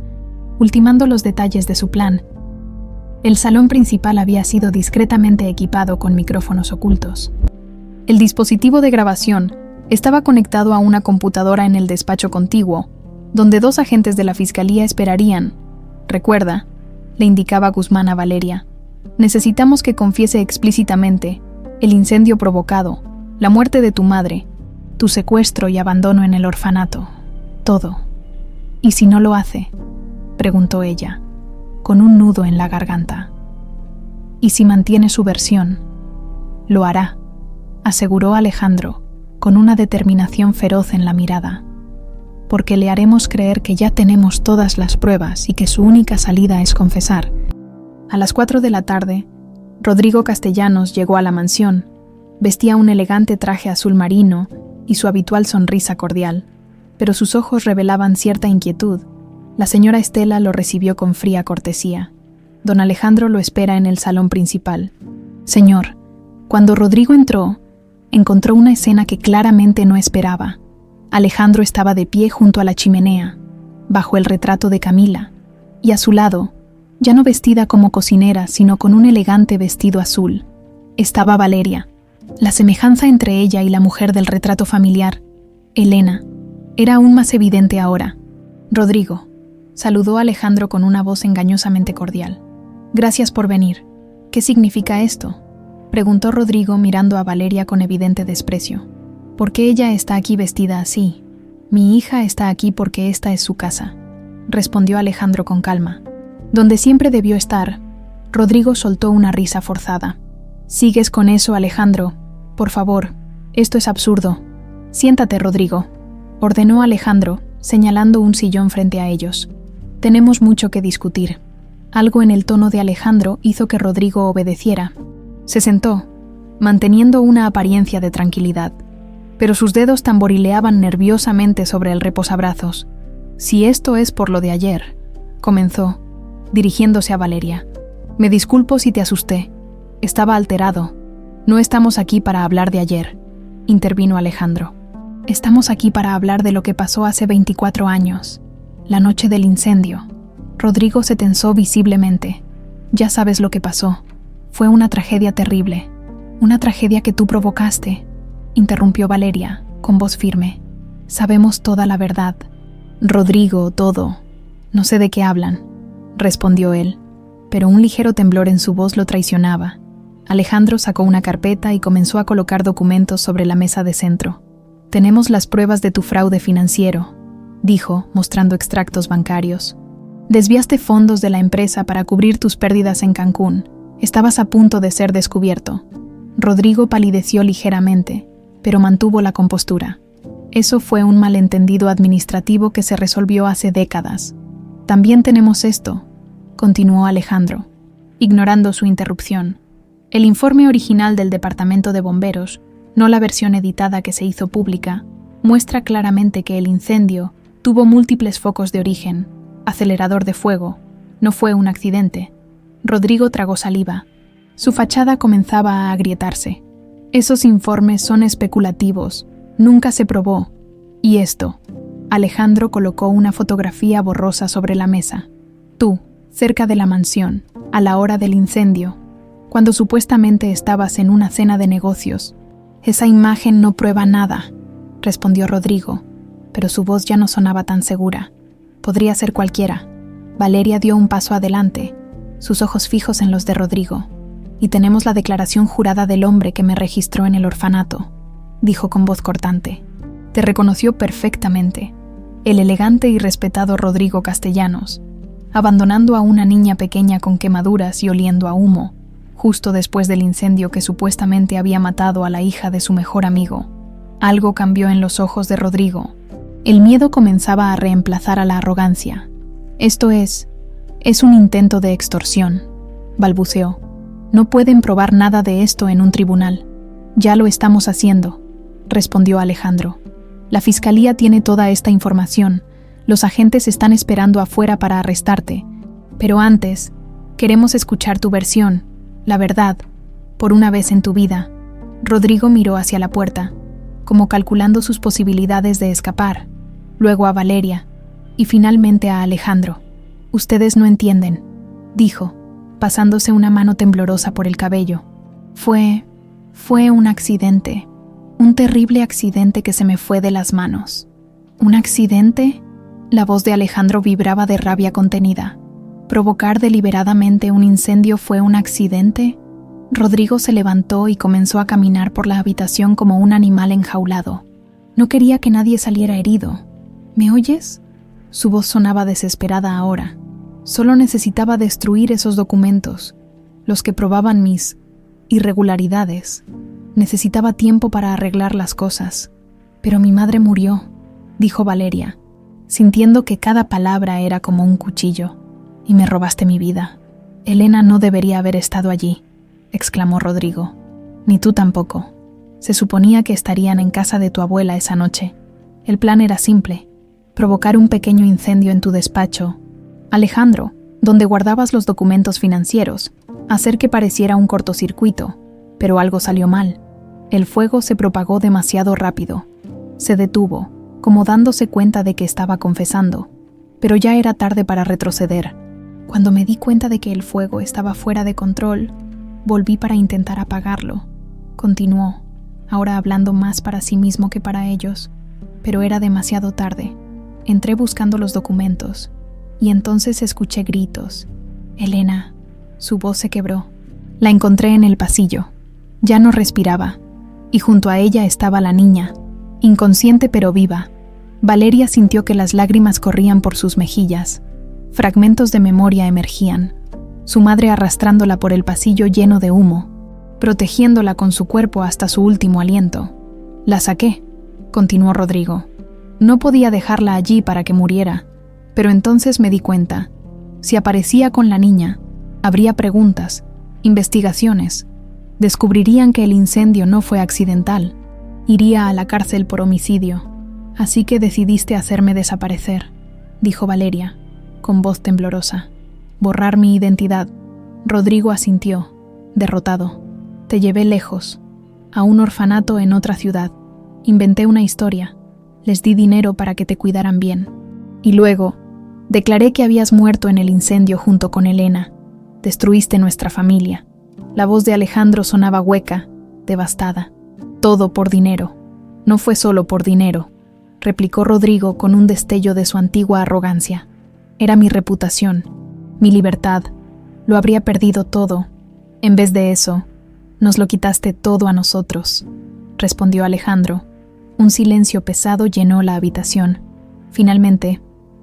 ultimando los detalles de su plan. El salón principal había sido discretamente equipado con micrófonos ocultos. El dispositivo de grabación estaba conectado a una computadora en el despacho contiguo, donde 2 agentes de la fiscalía esperarían. Recuerda, le indicaba Guzmán a Valeria, necesitamos que confiese explícitamente el incendio provocado, la muerte de tu madre, tu secuestro y abandono en el orfanato. Todo. ¿Y si no lo hace?, preguntó ella, con un nudo en la garganta. ¿Y si mantiene su versión? Lo hará, aseguró Alejandro, con una determinación feroz en la mirada. Porque le haremos creer que ya tenemos todas las pruebas y que su única salida es confesar. A las 4 de la tarde, Rodrigo Castellanos llegó a la mansión. Vestía un elegante traje azul marino y su habitual sonrisa cordial, pero sus ojos revelaban cierta inquietud. La señora Estela lo recibió con fría cortesía. Don Alejandro lo espera en el salón principal. Señor, cuando Rodrigo entró, encontró una escena que claramente no esperaba. Alejandro estaba de pie junto a la chimenea, bajo el retrato de Camila, y a su lado, ya no vestida como cocinera, sino con un elegante vestido azul, estaba Valeria. La semejanza entre ella y la mujer del retrato familiar, Elena, era aún más evidente ahora. Rodrigo, saludó a Alejandro con una voz engañosamente cordial. Gracias por venir. ¿Qué significa esto?, preguntó Rodrigo mirando a Valeria con evidente desprecio. ¿Por qué ella está aquí vestida así? Mi hija está aquí porque esta es su casa, respondió Alejandro con calma. Donde siempre debió estar. Rodrigo soltó una risa forzada. Sigues con eso, Alejandro. Por favor, esto es absurdo. Siéntate, Rodrigo, ordenó Alejandro, señalando un sillón frente a ellos. Tenemos mucho que discutir. Algo en el tono de Alejandro hizo que Rodrigo obedeciera. Se sentó, manteniendo una apariencia de tranquilidad, pero sus dedos tamborileaban nerviosamente sobre el reposabrazos. Si esto es por lo de ayer, comenzó, dirigiéndose a Valeria. Me disculpo si te asusté. Estaba alterado. No estamos aquí para hablar de ayer, intervino Alejandro. Estamos aquí para hablar de lo que pasó hace 24 años, la noche del incendio. Rodrigo se tensó visiblemente. Ya sabes lo que pasó. Fue una tragedia terrible. Una tragedia que tú provocaste, interrumpió Valeria, con voz firme. Sabemos toda la verdad. Rodrigo, todo. No sé de qué hablan, respondió él, pero un ligero temblor en su voz lo traicionaba. Alejandro sacó una carpeta y comenzó a colocar documentos sobre la mesa de centro. Tenemos las pruebas de tu fraude financiero, dijo, mostrando extractos bancarios. Desviaste fondos de la empresa para cubrir tus pérdidas en Cancún. Estabas a punto de ser descubierto. Rodrigo palideció ligeramente, pero mantuvo la compostura. Eso fue un malentendido administrativo que se resolvió hace décadas. También tenemos esto, continuó Alejandro, ignorando su interrupción. El informe original del Departamento de Bomberos, no la versión editada que se hizo pública, muestra claramente que el incendio tuvo múltiples focos de origen, acelerador de fuego, no fue un accidente. Rodrigo tragó saliva. Su fachada comenzaba a agrietarse. Esos informes son especulativos, nunca se probó. Y esto, Alejandro colocó una fotografía borrosa sobre la mesa. Tú, cerca de la mansión, a la hora del incendio, cuando supuestamente estabas en una cena de negocios. Esa imagen no prueba nada, respondió Rodrigo, pero su voz ya no sonaba tan segura. Podría ser cualquiera. Valeria dio un paso adelante, sus ojos fijos en los de Rodrigo. «Y tenemos la declaración jurada del hombre que me registró en el orfanato», dijo con voz cortante. «Te reconoció perfectamente, el elegante y respetado Rodrigo Castellanos, abandonando a una niña pequeña con quemaduras y oliendo a humo, justo después del incendio que supuestamente había matado a la hija de su mejor amigo». Algo cambió en los ojos de Rodrigo. El miedo comenzaba a reemplazar a la arrogancia. «Esto es un intento de extorsión», balbuceó. «No pueden probar nada de esto en un tribunal». «Ya lo estamos haciendo», respondió Alejandro. «La fiscalía tiene toda esta información. Los agentes están esperando afuera para arrestarte. Pero antes, queremos escuchar tu versión, la verdad, por una vez en tu vida». Rodrigo miró hacia la puerta, como calculando sus posibilidades de escapar, luego a Valeria y finalmente a Alejandro. «Ustedes no entienden», dijo, pasándose una mano temblorosa por el cabello. Fue un accidente, un terrible accidente que se me fue de las manos». «¿Un accidente?». La voz de Alejandro vibraba de rabia contenida. ¿Provocar deliberadamente un incendio fue un accidente? Rodrigo se levantó y comenzó a caminar por la habitación como un animal enjaulado. No quería que nadie saliera herido. «¿Me oyes?». Su voz sonaba desesperada ahora. Solo necesitaba destruir esos documentos, los que probaban mis irregularidades. Necesitaba tiempo para arreglar las cosas. «Pero mi madre murió», dijo Valeria, sintiendo que cada palabra era como un cuchillo. «Y me robaste mi vida». «Elena no debería haber estado allí», exclamó Rodrigo. «Ni tú tampoco. Se suponía que estarían en casa de tu abuela esa noche. El plan era simple: provocar un pequeño incendio en tu despacho, Alejandro, donde guardabas los documentos financieros, hacer que pareciera un cortocircuito, pero algo salió mal. El fuego se propagó demasiado rápido. Se detuvo, como dándose cuenta de que estaba confesando, pero ya era tarde para retroceder. Cuando me di cuenta de que el fuego estaba fuera de control, volví para intentar apagarlo», continuó, ahora hablando más para sí mismo que para ellos, «pero era demasiado tarde. Entré buscando los documentos, y entonces escuché gritos. Elena». Su voz se quebró. «La encontré en el pasillo. Ya no respiraba, y junto a ella estaba la niña, inconsciente pero viva». Valeria sintió que las lágrimas corrían por sus mejillas. Fragmentos de memoria emergían. Su madre arrastrándola por el pasillo lleno de humo, protegiéndola con su cuerpo hasta su último aliento. «La saqué», continuó Rodrigo. «No podía dejarla allí para que muriera, pero entonces me di cuenta. Si aparecía con la niña, habría preguntas, investigaciones. Descubrirían que el incendio no fue accidental. Iría a la cárcel por homicidio. Así que decidiste hacerme desaparecer», dijo Valeria, con voz temblorosa. «Borrar mi identidad». Rodrigo asintió, derrotado. «Te llevé lejos, a un orfanato en otra ciudad. Inventé una historia. Les di dinero para que te cuidaran bien. Y luego, declaré que habías muerto en el incendio junto con Elena. Destruiste nuestra familia». La voz de Alejandro sonaba hueca, devastada. «Todo por dinero». «No fue solo por dinero», replicó Rodrigo con un destello de su antigua arrogancia. «Era mi reputación, mi libertad. Lo habría perdido todo. En vez de eso, nos lo quitaste todo a nosotros», respondió Alejandro. Un silencio pesado llenó la habitación. Finalmente,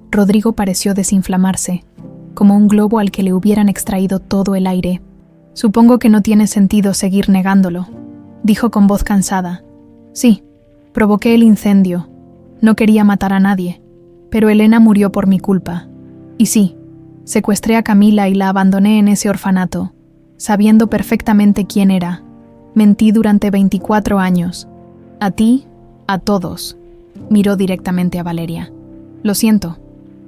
Rodrigo pareció desinflamarse, como un globo al que le hubieran extraído todo el aire. «Supongo que no tiene sentido seguir negándolo», dijo con voz cansada. «Sí, provoqué el incendio. No quería matar a nadie, pero Elena murió por mi culpa. Y sí, secuestré a Camila y la abandoné en ese orfanato, sabiendo perfectamente quién era. Mentí durante 24 años. A ti, a todos». Miró directamente a Valeria. «Lo siento,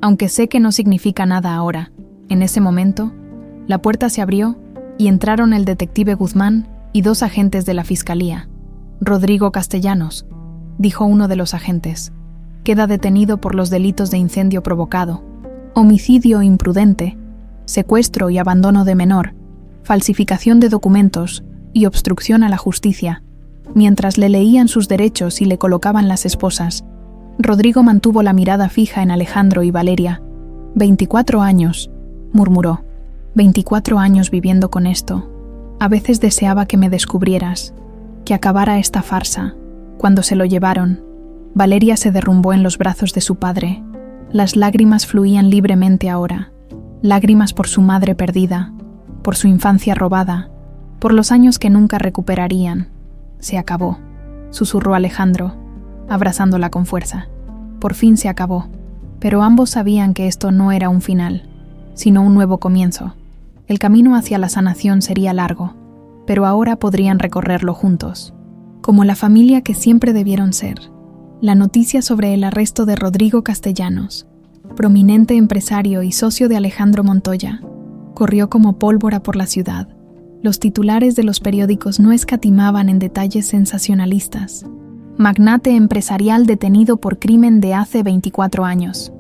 aunque sé que no significa nada ahora». En ese momento, la puerta se abrió y entraron el detective Guzmán y 2 agentes de la fiscalía. «Rodrigo Castellanos», dijo uno de los agentes, «queda detenido por los delitos de incendio provocado, homicidio imprudente, secuestro y abandono de menor, falsificación de documentos y obstrucción a la justicia». Mientras le leían sus derechos y le colocaban las esposas, Rodrigo mantuvo la mirada fija en Alejandro y Valeria. «24 años», murmuró. «24 años viviendo con esto. A veces deseaba que me descubrieras, que acabara esta farsa». Cuando se lo llevaron, Valeria se derrumbó en los brazos de su padre. Las lágrimas fluían libremente ahora. Lágrimas por su madre perdida, por su infancia robada, por los años que nunca recuperarían. «Se acabó», susurró Alejandro, abrazándola con fuerza. Por fin se acabó, pero ambos sabían que esto no era un final, sino un nuevo comienzo. El camino hacia la sanación sería largo, pero ahora podrían recorrerlo juntos, como la familia que siempre debieron ser. La noticia sobre el arresto de Rodrigo Castellanos, prominente empresario y socio de Alejandro Montoya, corrió como pólvora por la ciudad. Los titulares de los periódicos no escatimaban en detalles sensacionalistas. Magnate empresarial detenido por crimen de hace 24 años.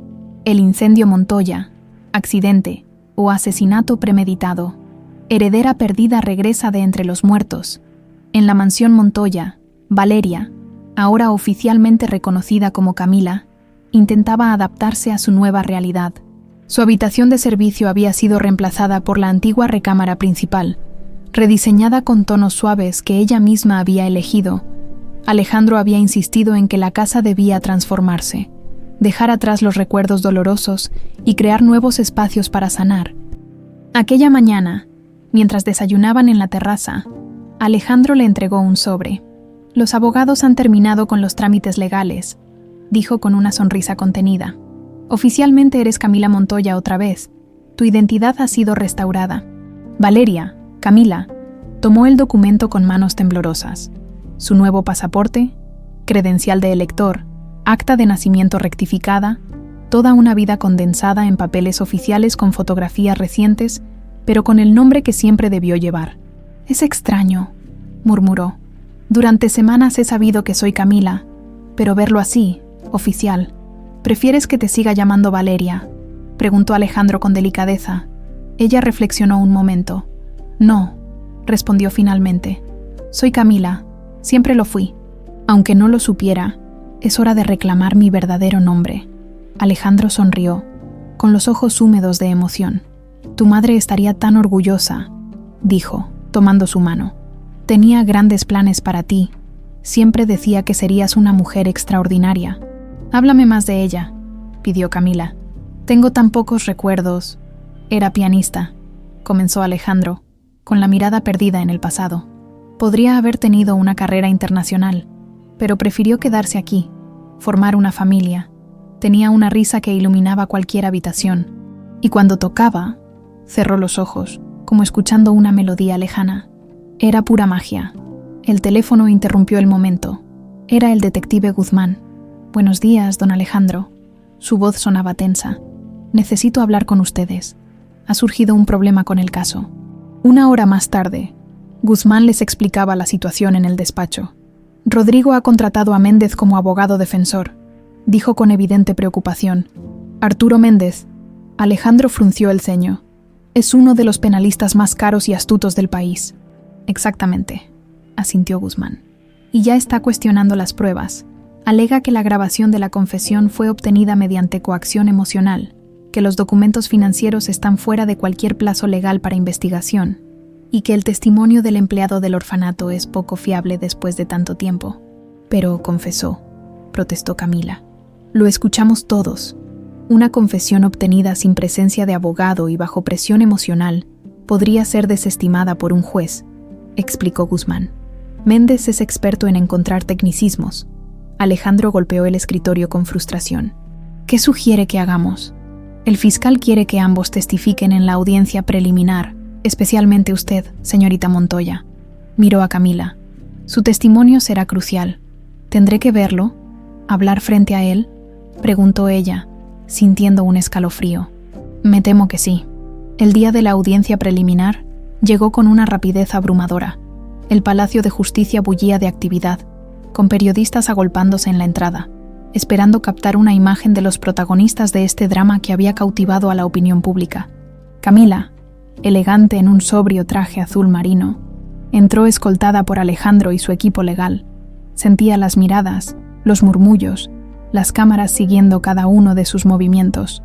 El incendio Montoya, accidente o asesinato premeditado. Heredera perdida regresa de entre los muertos. En la mansión Montoya, Valeria, ahora oficialmente reconocida como Camila, intentaba adaptarse a su nueva realidad. Su habitación de servicio había sido reemplazada por la antigua recámara principal, rediseñada con tonos suaves que ella misma había elegido. Alejandro había insistido en que la casa debía transformarse, dejar atrás los recuerdos dolorosos y crear nuevos espacios para sanar. Aquella mañana, mientras desayunaban en la terraza, Alejandro le entregó un sobre. «Los abogados han terminado con los trámites legales», dijo con una sonrisa contenida. «Oficialmente eres Camila Montoya otra vez. Tu identidad ha sido restaurada». Valeria, Camila, tomó el documento con manos temblorosas. Su nuevo pasaporte, credencial de elector, acta de nacimiento rectificada, toda una vida condensada en papeles oficiales con fotografías recientes, pero con el nombre que siempre debió llevar. «Es extraño», murmuró. «Durante semanas he sabido que soy Camila, pero verlo así, oficial. ¿Prefieres que te siga llamando Valeria?», preguntó Alejandro con delicadeza. Ella reflexionó un momento. «No», respondió finalmente. «Soy Camila. Siempre lo fui. Aunque no lo supiera, es hora de reclamar mi verdadero nombre». Alejandro sonrió, con los ojos húmedos de emoción. «Tu madre estaría tan orgullosa», dijo, tomando su mano. «Tenía grandes planes para ti. Siempre decía que serías una mujer extraordinaria». «Háblame más de ella», pidió Camila. «Tengo tan pocos recuerdos». «Era pianista», comenzó Alejandro, con la mirada perdida en el pasado. «Podría haber tenido una carrera internacional, pero prefirió quedarse aquí, formar una familia. Tenía una risa que iluminaba cualquier habitación, y cuando tocaba, cerró los ojos, como escuchando una melodía lejana. Era pura magia». El teléfono interrumpió el momento. Era el detective Guzmán. «Buenos días, don Alejandro». Su voz sonaba tensa. «Necesito hablar con ustedes. Ha surgido un problema con el caso». Una hora más tarde, Guzmán les explicaba la situación en el despacho. «Rodrigo ha contratado a Méndez como abogado defensor», dijo con evidente preocupación. «Arturo Méndez». Alejandro frunció el ceño. «Es uno de los penalistas más caros y astutos del país». «Exactamente», asintió Guzmán. «Y ya está cuestionando las pruebas. Alega que la grabación de la confesión fue obtenida mediante coacción emocional, que los documentos financieros están fuera de cualquier plazo legal para investigación, y que el testimonio del empleado del orfanato es poco fiable después de tanto tiempo». «Pero confesó», protestó Camila. «Lo escuchamos todos. Una confesión obtenida sin presencia de abogado y bajo presión emocional podría ser desestimada por un juez», explicó Guzmán. «Méndez es experto en encontrar tecnicismos». Alejandro golpeó el escritorio con frustración. «¿Qué sugiere que hagamos? El fiscal quiere que ambos testifiquen en la audiencia preliminar, especialmente usted, señorita Montoya». Miró a Camila. «Su testimonio será crucial. ¿Tendré que verlo? ¿Hablar frente a él?», preguntó ella, sintiendo un escalofrío. «Me temo que sí». El día de la audiencia preliminar llegó con una rapidez abrumadora. El Palacio de Justicia bullía de actividad, con periodistas agolpándose en la entrada, esperando captar una imagen de los protagonistas de este drama que había cautivado a la opinión pública. Camila, elegante en un sobrio traje azul marino, entró escoltada por Alejandro y su equipo legal. Sentía las miradas, los murmullos, las cámaras siguiendo cada uno de sus movimientos.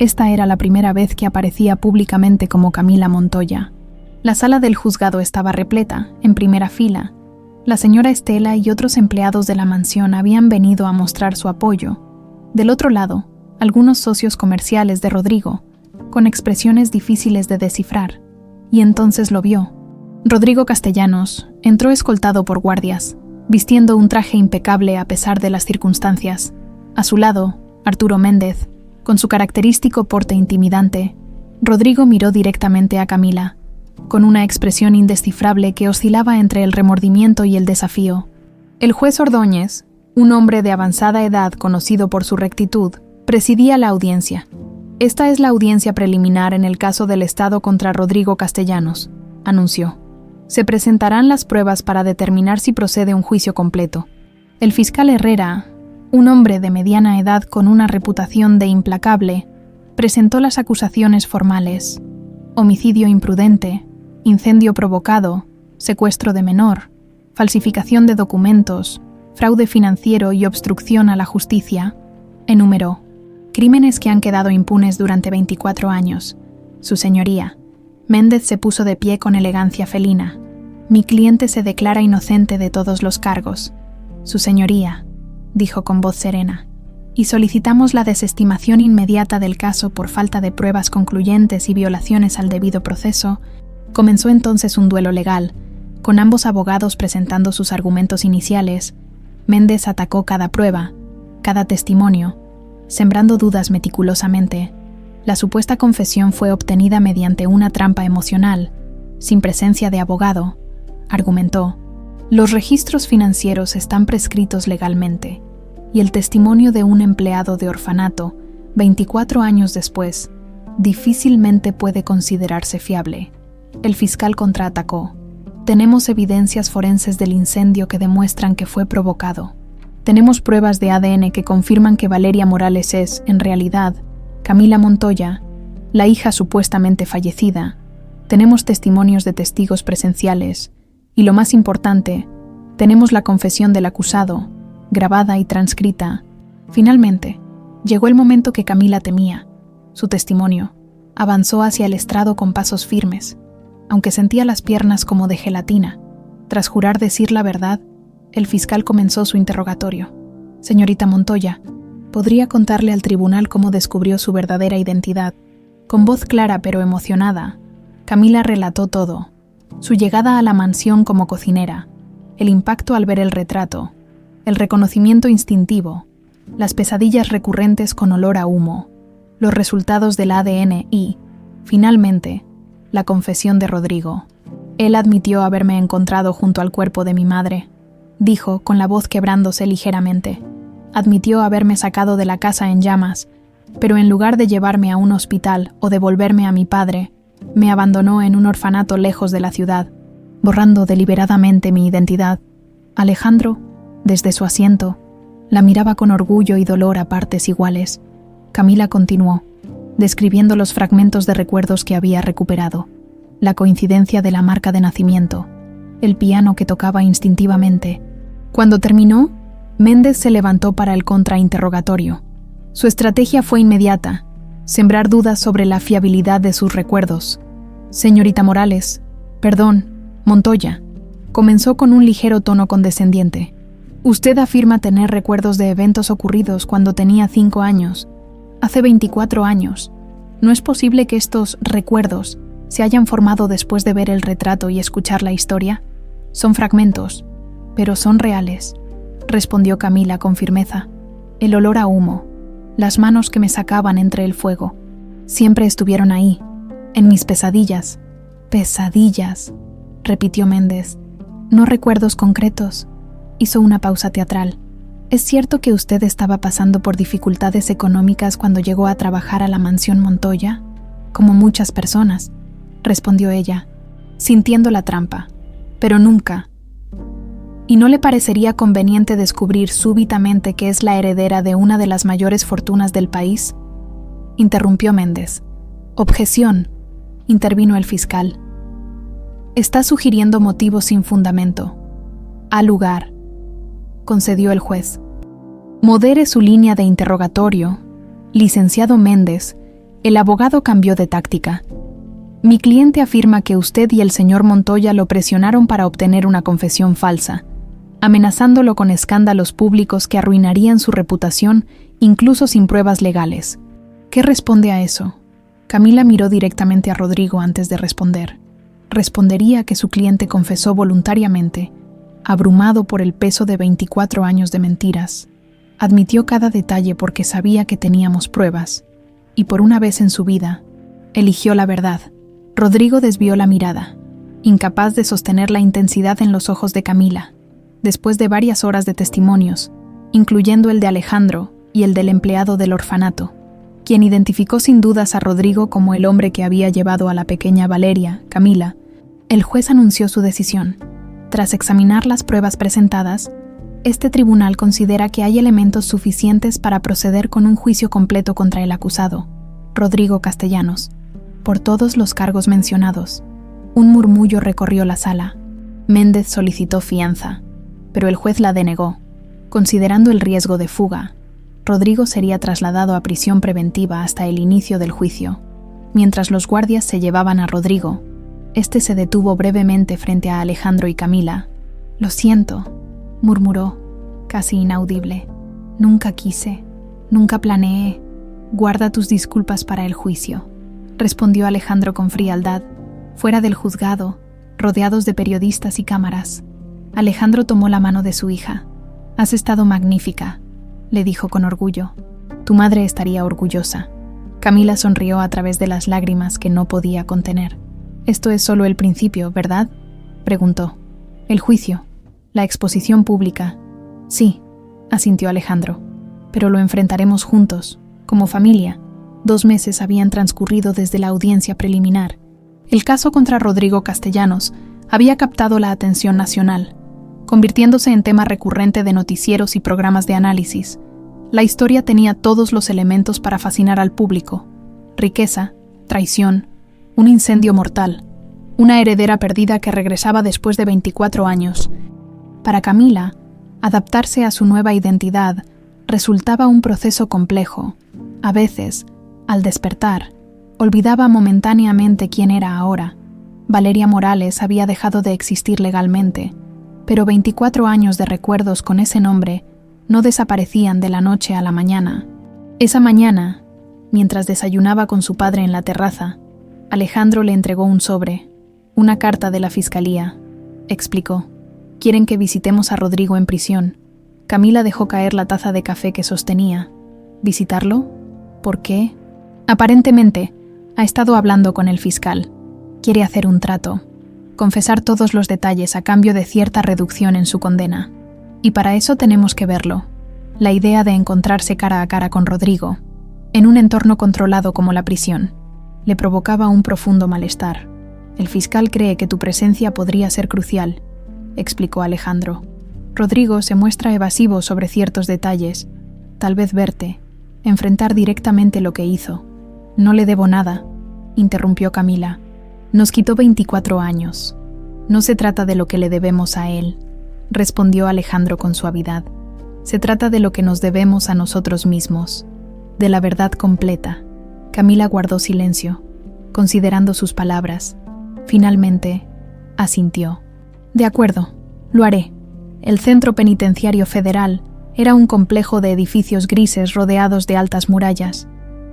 Esta era la primera vez que aparecía públicamente como Camila Montoya. La sala del juzgado estaba repleta, en primera fila. La señora Estela y otros empleados de la mansión habían venido a mostrar su apoyo. Del otro lado, algunos socios comerciales de Rodrigo, con expresiones difíciles de descifrar. Y entonces lo vio. Rodrigo Castellanos entró escoltado por guardias, vistiendo un traje impecable a pesar de las circunstancias. A su lado, Arturo Méndez, con su característico porte intimidante. Rodrigo miró directamente a Camila, con una expresión indescifrable que oscilaba entre el remordimiento y el desafío. El juez Ordóñez, un hombre de avanzada edad conocido por su rectitud, presidía la audiencia. Esta es la audiencia preliminar en el caso del Estado contra Rodrigo Castellanos, anunció. Se presentarán las pruebas para determinar si procede un juicio completo. El fiscal Herrera, un hombre de mediana edad con una reputación de implacable, presentó las acusaciones formales: homicidio imprudente, incendio provocado, secuestro de menor, falsificación de documentos, fraude financiero y obstrucción a la justicia. Enumeró crímenes que han quedado impunes durante 24 años. Su señoría, Méndez se puso de pie con elegancia felina. Mi cliente se declara inocente de todos los cargos. Su señoría, dijo con voz serena, y solicitamos la desestimación inmediata del caso por falta de pruebas concluyentes y violaciones al debido proceso. Comenzó entonces un duelo legal, con ambos abogados presentando sus argumentos iniciales. Méndez atacó cada prueba, cada testimonio, sembrando dudas meticulosamente. La supuesta confesión fue obtenida mediante una trampa emocional, sin presencia de abogado, argumentó. Los registros financieros están prescritos legalmente, y el testimonio de un empleado de orfanato, 24 años después, difícilmente puede considerarse fiable. El fiscal contraatacó. Tenemos evidencias forenses del incendio que demuestran que fue provocado. Tenemos pruebas de ADN que confirman que Valeria Morales es, en realidad, Camila Montoya, la hija supuestamente fallecida. Tenemos testimonios de testigos presenciales. Y lo más importante, tenemos la confesión del acusado, grabada y transcrita. Finalmente, llegó el momento que Camila temía. Su testimonio avanzó hacia el estrado con pasos firmes, aunque sentía las piernas como de gelatina. Tras jurar decir la verdad, el fiscal comenzó su interrogatorio. Señorita Montoya, ¿podría contarle al tribunal cómo descubrió su verdadera identidad? Con voz clara pero emocionada, Camila relató todo. Su llegada a la mansión como cocinera, el impacto al ver el retrato, el reconocimiento instintivo, las pesadillas recurrentes con olor a humo, los resultados del ADN y, finalmente, la confesión de Rodrigo. Él admitió haberme encontrado junto al cuerpo de mi madre, dijo con la voz quebrándose ligeramente. Admitió haberme sacado de la casa en llamas, pero en lugar de llevarme a un hospital o devolverme a mi padre, me abandonó en un orfanato lejos de la ciudad, borrando deliberadamente mi identidad. Alejandro, desde su asiento, la miraba con orgullo y dolor a partes iguales. Camila continuó, describiendo los fragmentos de recuerdos que había recuperado, la coincidencia de la marca de nacimiento, el piano que tocaba instintivamente. Cuando terminó, Méndez se levantó para el contrainterrogatorio. Su estrategia fue inmediata: sembrar dudas sobre la fiabilidad de sus recuerdos. Señorita Montoya, comenzó con un ligero tono condescendiente. Usted afirma tener recuerdos de eventos ocurridos cuando tenía 5 años, hace 24 años. ¿No es posible que estos recuerdos se hayan formado después de ver el retrato y escuchar la historia? Son fragmentos, pero son reales, respondió Camila con firmeza. El olor a humo, las manos que me sacaban entre el fuego, siempre estuvieron ahí, en mis pesadillas. Pesadillas, repitió Méndez. No recuerdos concretos. Hizo una pausa teatral. ¿Es cierto que usted estaba pasando por dificultades económicas cuando llegó a trabajar a la mansión Montoya? Como muchas personas, respondió ella, sintiendo la trampa. Pero nunca. ¿Y no le parecería conveniente descubrir súbitamente que es la heredera de una de las mayores fortunas del país? Interrumpió Méndez. Objeción, intervino el fiscal. Está sugiriendo motivos sin fundamento. Al lugar, concedió el juez. Modere su línea de interrogatorio, licenciado Méndez, El abogado cambió de táctica. Mi cliente afirma que usted y el señor Montoya lo presionaron para obtener una confesión falsa, amenazándolo con escándalos públicos que arruinarían su reputación, incluso sin pruebas legales. ¿Qué responde a eso? Camila miró directamente a Rodrigo antes de responder. Respondería que su cliente confesó voluntariamente, abrumado por el peso de 24 años de mentiras. Admitió cada detalle porque sabía que teníamos pruebas, y por una vez en su vida, eligió la verdad. Rodrigo desvió la mirada, incapaz de sostener la intensidad en los ojos de Camila. Después de varias horas de testimonios, incluyendo el de Alejandro y el del empleado del orfanato, quien identificó sin dudas a Rodrigo como el hombre que había llevado a la pequeña Valeria, Camila, el juez anunció su decisión. Tras examinar las pruebas presentadas, este tribunal considera que hay elementos suficientes para proceder con un juicio completo contra el acusado, Rodrigo Castellanos, por todos los cargos mencionados. Un murmullo recorrió la sala. Méndez solicitó fianza, pero el juez la denegó. Considerando el riesgo de fuga, Rodrigo sería trasladado a prisión preventiva hasta el inicio del juicio. Mientras los guardias se llevaban a Rodrigo, este se detuvo brevemente frente a Alejandro y Camila. «Lo siento», murmuró, casi inaudible. «Nunca quise, nunca planeé. Guarda tus disculpas para el juicio», respondió Alejandro con frialdad. Fuera del juzgado, rodeados de periodistas y cámaras, Alejandro tomó la mano de su hija. «Has estado magnífica», le dijo con orgullo. «Tu madre estaría orgullosa». Camila sonrió a través de las lágrimas que no podía contener. «Esto es solo el principio, ¿verdad?», preguntó. «El juicio, la exposición pública». «Sí», asintió Alejandro. «Pero lo enfrentaremos juntos, como familia». 2 meses habían transcurrido desde la audiencia preliminar. El caso contra Rodrigo Castellanos había captado la atención nacional, convirtiéndose en tema recurrente de noticieros y programas de análisis. La historia tenía todos los elementos para fascinar al público: riqueza, traición, un incendio mortal, una heredera perdida que regresaba después de 24 años. Para Camila, adaptarse a su nueva identidad resultaba un proceso complejo. A veces, al despertar, olvidaba momentáneamente quién era ahora. Valeria Morales había dejado de existir legalmente, pero 24 años de recuerdos con ese nombre no desaparecían de la noche a la mañana. Esa mañana, mientras desayunaba con su padre en la terraza, Alejandro le entregó un sobre, una carta de la fiscalía. Explicó: «Quieren que visitemos a Rodrigo en prisión». Camila dejó caer la taza de café que sostenía. «¿Visitarlo? ¿Por qué?» «Aparentemente, ha estado hablando con el fiscal. Quiere hacer un trato, confesar todos los detalles a cambio de cierta reducción en su condena. Y para eso tenemos que verlo». La idea de encontrarse cara a cara con Rodrigo, en un entorno controlado como la prisión, le provocaba un profundo malestar. «El fiscal cree que tu presencia podría ser crucial», explicó Alejandro. «Rodrigo se muestra evasivo sobre ciertos detalles. Tal vez verte, enfrentar directamente lo que hizo». «No le debo nada», interrumpió Camila. «Nos quitó 24 años. No se trata de lo que le debemos a él», respondió Alejandro con suavidad. «Se trata de lo que nos debemos a nosotros mismos, de la verdad completa». Camila guardó silencio, considerando sus palabras. Finalmente, asintió. «De acuerdo, lo haré». El Centro Penitenciario Federal era un complejo de edificios grises rodeados de altas murallas.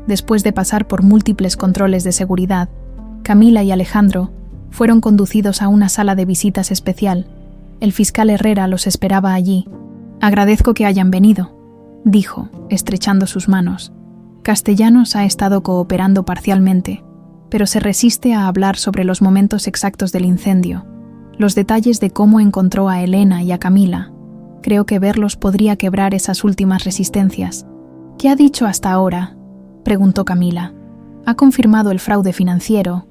Después de pasar por múltiples controles de seguridad, Camila y Alejandro fueron conducidos a una sala de visitas especial. El fiscal Herrera los esperaba allí. «Agradezco que hayan venido», dijo, estrechando sus manos. «Castellanos ha estado cooperando parcialmente, pero se resiste a hablar sobre los momentos exactos del incendio, los detalles de cómo encontró a Elena y a Camila. Creo que verlos podría quebrar esas últimas resistencias». «¿Qué ha dicho hasta ahora?», preguntó Camila. «Ha confirmado el fraude financiero,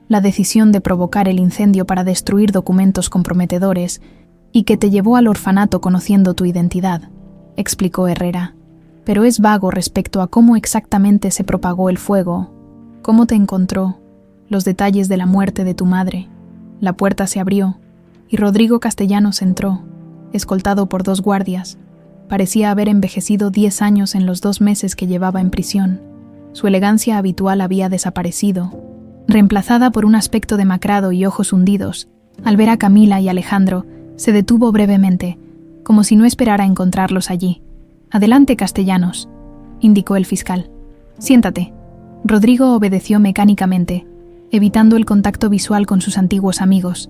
la decisión de provocar el incendio para destruir documentos comprometedores y que te llevó al orfanato conociendo tu identidad», explicó Herrera. «Pero es vago respecto a cómo exactamente se propagó el fuego, cómo te encontró, los detalles de la muerte de tu madre». La puerta se abrió y Rodrigo Castellanos entró, escoltado por 2 guardias. Parecía haber envejecido 10 años en los 2 meses que llevaba en prisión. Su elegancia habitual había desaparecido, reemplazada por un aspecto demacrado y ojos hundidos. Al ver a Camila y Alejandro, se detuvo brevemente, como si no esperara encontrarlos allí. «Adelante, Castellanos», indicó el fiscal. «Siéntate». Rodrigo obedeció mecánicamente, evitando el contacto visual con sus antiguos amigos.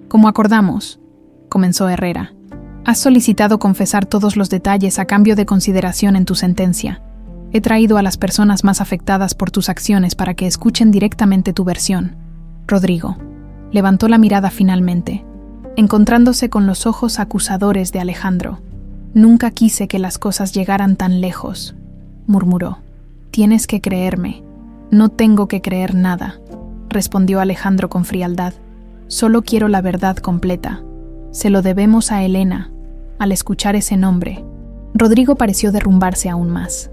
«Como acordamos», comenzó Herrera, «has solicitado confesar todos los detalles a cambio de consideración en tu sentencia. He traído a las personas más afectadas por tus acciones para que escuchen directamente tu versión». Rodrigo levantó la mirada finalmente, encontrándose con los ojos acusadores de Alejandro. «Nunca quise que las cosas llegaran tan lejos», murmuró. «Tienes que creerme». «No tengo que creer nada», respondió Alejandro con frialdad. «Solo quiero la verdad completa. Se lo debemos a Elena». Al escuchar ese nombre, Rodrigo pareció derrumbarse aún más.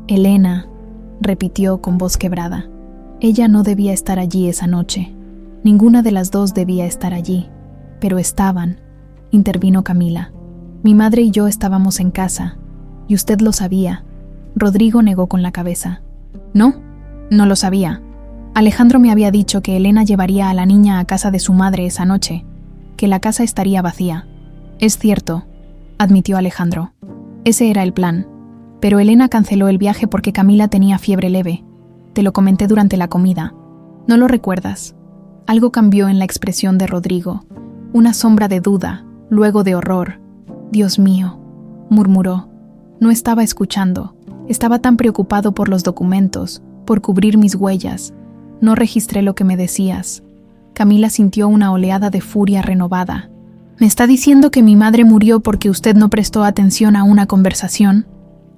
«Elena», repitió con voz quebrada. «Ella no debía estar allí esa noche. Ninguna de las dos debía estar allí. Pero estaban», intervino Camila. «Mi madre y yo estábamos en casa, y usted lo sabía». Rodrigo negó con la cabeza. «No, no lo sabía. Alejandro me había dicho que Elena llevaría a la niña a casa de su madre esa noche, que la casa estaría vacía». «Es cierto», admitió Alejandro. «Ese era el plan. Pero Elena canceló el viaje porque Camila tenía fiebre leve. Te lo comenté durante la comida. ¿No lo recuerdas?» Algo cambió en la expresión de Rodrigo. Una sombra de duda, luego de horror. «Dios mío», murmuró. «No estaba escuchando. Estaba tan preocupado por los documentos, por cubrir mis huellas. No registré lo que me decías». Camila sintió una oleada de furia renovada. «¿Me está diciendo que mi madre murió porque usted no prestó atención a una conversación?»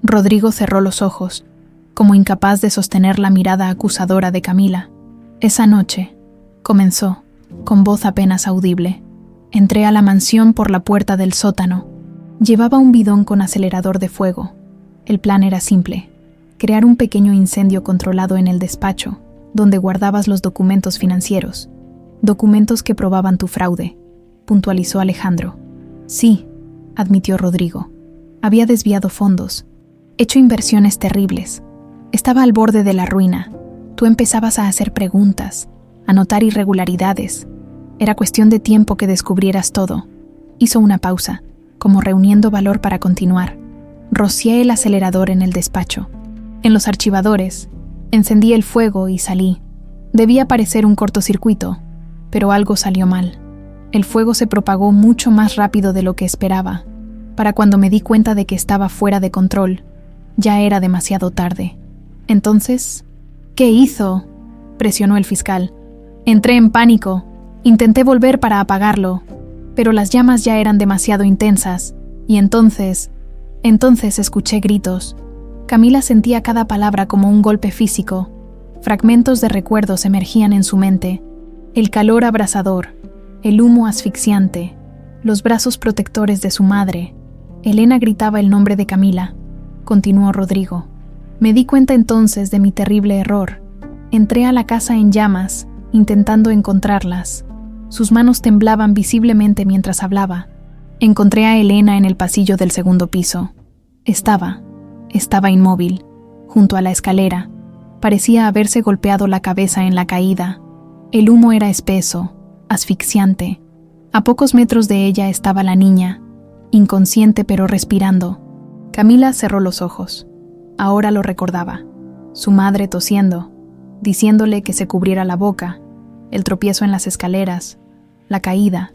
Rodrigo cerró los ojos, como incapaz de sostener la mirada acusadora de Camila. «Esa noche», comenzó, con voz apenas audible, «entré a la mansión por la puerta del sótano. Llevaba un bidón con acelerador de fuego. El plan era simple: crear un pequeño incendio controlado en el despacho, donde guardabas los documentos financieros. Documentos que probaban tu fraude», puntualizó Alejandro. «Sí», admitió Rodrigo. «Había desviado fondos, hecho inversiones terribles. Estaba al borde de la ruina. Tú empezabas a hacer preguntas, a notar irregularidades. Era cuestión de tiempo que descubrieras todo». Hizo una pausa, como reuniendo valor para continuar. «Rocié el acelerador en el despacho. En los archivadores. Encendí el fuego y salí. Debía parecer un cortocircuito, pero algo salió mal. El fuego se propagó mucho más rápido de lo que esperaba. Para cuando me di cuenta de que estaba fuera de control, ya era demasiado tarde. Entonces, ¿qué hizo?», presionó el fiscal. «Entré en pánico. Intenté volver para apagarlo, pero las llamas ya eran demasiado intensas, y entonces escuché gritos». Camila sentía cada palabra como un golpe físico. Fragmentos de recuerdos emergían en su mente. El calor abrasador, el humo asfixiante, los brazos protectores de su madre. Elena gritaba el nombre de Camila. Continuó Rodrigo. «Me di cuenta entonces de mi terrible error. Entré a la casa en llamas, intentando encontrarlas. Sus manos temblaban visiblemente mientras hablaba. Encontré a Elena en el pasillo del segundo piso. Estaba inmóvil, junto a la escalera. Parecía haberse golpeado la cabeza en la caída. El humo era espeso, asfixiante. A pocos metros de ella estaba la niña, inconsciente pero respirando». Camila cerró los ojos. Ahora lo recordaba. Su madre tosiendo, diciéndole que se cubriera la boca, el tropiezo en las escaleras, la caída.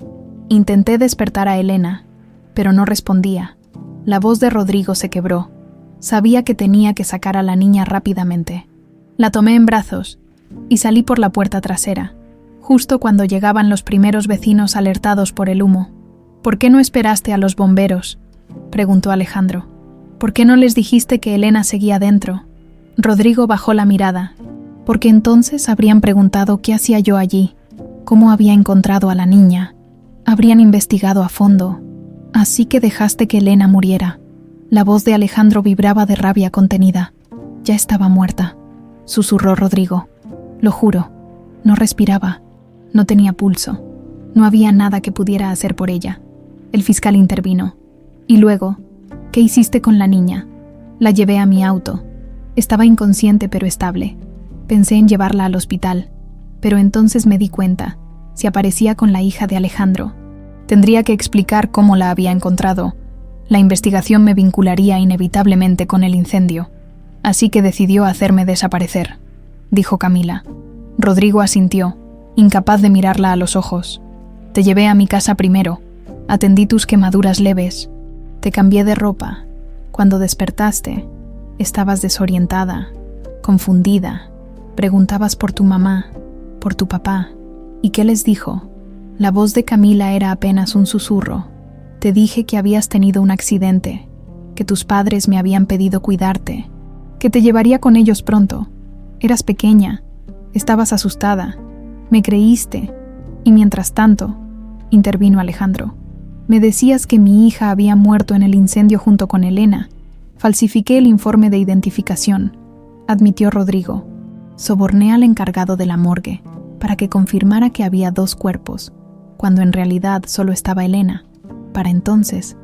Intenté despertar a Elena, pero no respondía. La voz de Rodrigo se quebró. Sabía que tenía que sacar a la niña rápidamente. La tomé en brazos y salí por la puerta trasera, justo cuando llegaban los primeros vecinos alertados por el humo. «¿Por qué no esperaste a los bomberos?», preguntó Alejandro. «¿Por qué no les dijiste que Elena seguía dentro?». Rodrigo bajó la mirada, porque entonces habrían preguntado qué hacía yo allí, cómo había encontrado a la niña. Habrían investigado a fondo. «Así que dejaste que Elena muriera». La voz de Alejandro vibraba de rabia contenida. «Ya estaba muerta», susurró Rodrigo. «Lo juro. No respiraba. No tenía pulso. No había nada que pudiera hacer por ella». El fiscal intervino. «Y luego, ¿qué hiciste con la niña?». «La llevé a mi auto. Estaba inconsciente pero estable. Pensé en llevarla al hospital, pero entonces me di cuenta, si aparecía con la hija de Alejandro, tendría que explicar cómo la había encontrado. La investigación me vincularía inevitablemente con el incendio, así que decidió hacerme desaparecer, dijo Camila. Rodrigo asintió, incapaz de mirarla a los ojos. Te llevé a mi casa primero, atendí tus quemaduras leves, te cambié de ropa. Cuando despertaste, estabas desorientada, confundida. Preguntabas por tu mamá, por tu papá. ¿Y qué les dijo? La voz de Camila era apenas un susurro. Te dije que habías tenido un accidente, que tus padres me habían pedido cuidarte, que te llevaría con ellos pronto. Eras pequeña, estabas asustada, me creíste, y mientras tanto, intervino Alejandro, me decías que mi hija había muerto en el incendio junto con Elena. Falsifiqué el informe de identificación, admitió Rodrigo. Soborné al encargado de la morgue para que confirmara que había 2 cuerpos, cuando en realidad solo estaba Elena. Para entonces,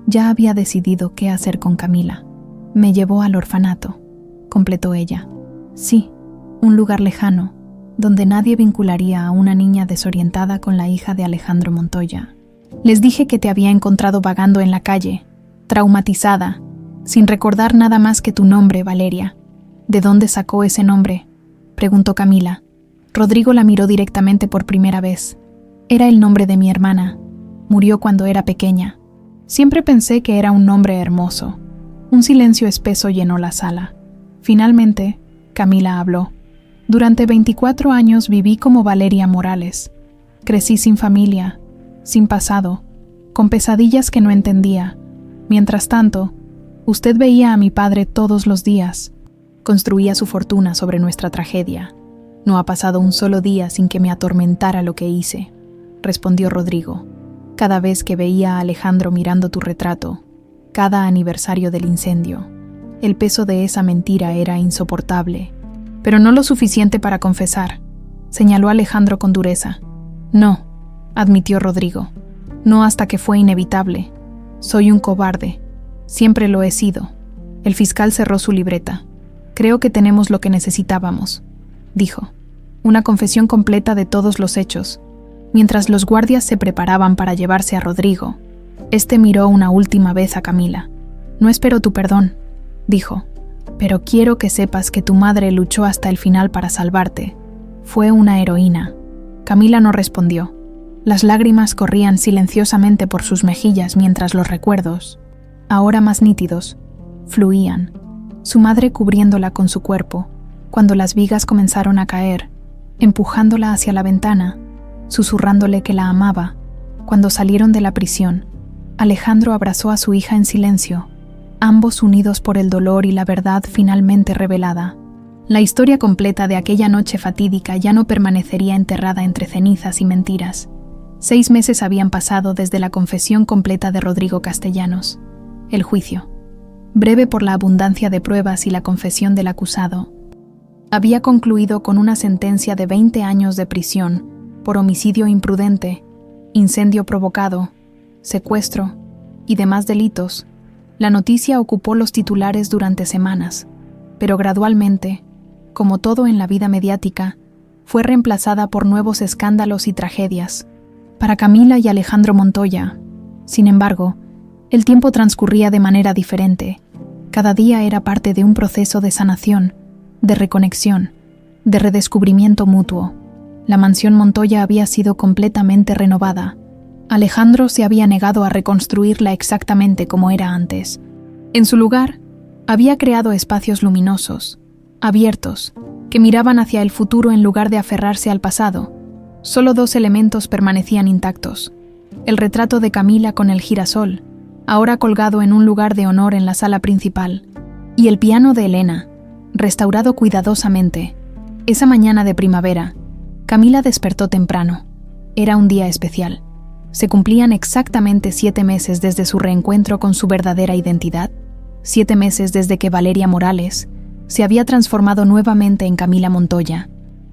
ya había decidido qué hacer con Camila. Me llevó al orfanato, completó ella. Sí, un lugar lejano, donde nadie vincularía a una niña desorientada con la hija de Alejandro Montoya. Les dije que te había encontrado vagando en la calle, traumatizada, sin recordar nada más que tu nombre, Valeria. ¿De dónde sacó ese nombre?, preguntó Camila. Rodrigo la miró directamente por primera vez. Era el nombre de mi hermana. Murió cuando era pequeña. Siempre pensé que era un nombre hermoso. Un silencio espeso llenó la sala. Finalmente, Camila habló. Durante 24 años viví como Valeria Morales. Crecí sin familia, sin pasado, con pesadillas que no entendía. Mientras tanto, usted veía a mi padre todos los días. Construía su fortuna sobre nuestra tragedia. No ha pasado un solo día sin que me atormentara lo que hice, respondió Rodrigo. Cada vez que veía a Alejandro mirando tu retrato, cada aniversario del incendio, el peso de esa mentira era insoportable, pero no lo suficiente para confesar, señaló Alejandro con dureza. No, admitió Rodrigo, no hasta que fue inevitable. Soy un cobarde, siempre lo he sido. El fiscal cerró su libreta. Creo que tenemos lo que necesitábamos, dijo. Una confesión completa de todos los hechos. Mientras los guardias se preparaban para llevarse a Rodrigo, este miró una última vez a Camila. No espero tu perdón, dijo, pero quiero que sepas que tu madre luchó hasta el final para salvarte. Fue una heroína. Camila no respondió. Las lágrimas corrían silenciosamente por sus mejillas mientras los recuerdos, ahora más nítidos, fluían, su madre cubriéndola con su cuerpo, cuando las vigas comenzaron a caer, empujándola hacia la ventana, susurrándole que la amaba. Cuando salieron de la prisión, Alejandro abrazó a su hija en silencio, ambos unidos por el dolor y la verdad finalmente revelada. La historia completa de aquella noche fatídica ya no permanecería enterrada entre cenizas y mentiras. 6 meses habían pasado desde la confesión completa de Rodrigo Castellanos. El juicio, breve por la abundancia de pruebas y la confesión del acusado, había concluido con una sentencia de 20 años de prisión por homicidio imprudente, incendio provocado, secuestro y demás delitos. La noticia ocupó los titulares durante semanas, pero gradualmente, como todo en la vida mediática, fue reemplazada por nuevos escándalos y tragedias. Para Camila y Alejandro Montoya, sin embargo, el tiempo transcurría de manera diferente. Cada día era parte de un proceso de sanación, de reconexión, de redescubrimiento mutuo. La mansión Montoya había sido completamente renovada. Alejandro se había negado a reconstruirla exactamente como era antes. En su lugar, había creado espacios luminosos, abiertos, que miraban hacia el futuro en lugar de aferrarse al pasado. Solo 2 elementos permanecían intactos: el retrato de Camila con el girasol, ahora colgado en un lugar de honor en la sala principal, y el piano de Elena, restaurado cuidadosamente. Esa mañana de primavera, Camila despertó temprano. Era un día especial. Se cumplían exactamente 7 meses desde su reencuentro con su verdadera identidad, 7 meses desde que Valeria Morales se había transformado nuevamente en Camila Montoya.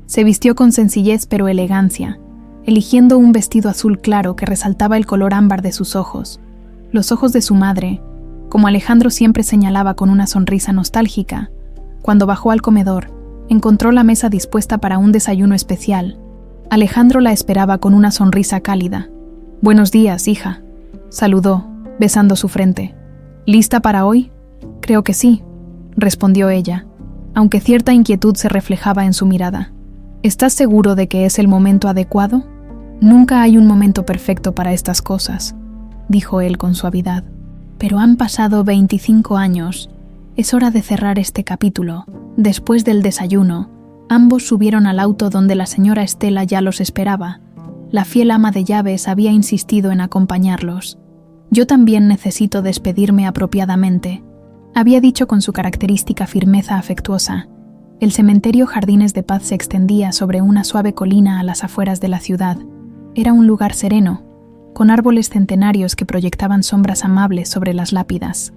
Se vistió con sencillez pero elegancia, eligiendo un vestido azul claro que resaltaba el color ámbar de sus ojos, los ojos de su madre, como Alejandro siempre señalaba con una sonrisa nostálgica, Cuando bajó al comedor, encontró la mesa dispuesta para un desayuno especial. Alejandro la esperaba con una sonrisa cálida. «Buenos días, hija», saludó, besando su frente. «¿Lista para hoy?» «Creo que sí», respondió ella, aunque cierta inquietud se reflejaba en su mirada. «¿Estás seguro de que es el momento adecuado?» «Nunca hay un momento perfecto para estas cosas», dijo él con suavidad. «Pero han pasado 25 años. Es hora de cerrar este capítulo». Después del desayuno, ambos subieron al auto donde la señora Estela ya los esperaba. La fiel ama de llaves había insistido en acompañarlos. «Yo también necesito despedirme apropiadamente», había dicho con su característica firmeza afectuosa. El cementerio Jardines de Paz se extendía sobre una suave colina a las afueras de la ciudad. Era un lugar sereno, con árboles centenarios que proyectaban sombras amables sobre las lápidas.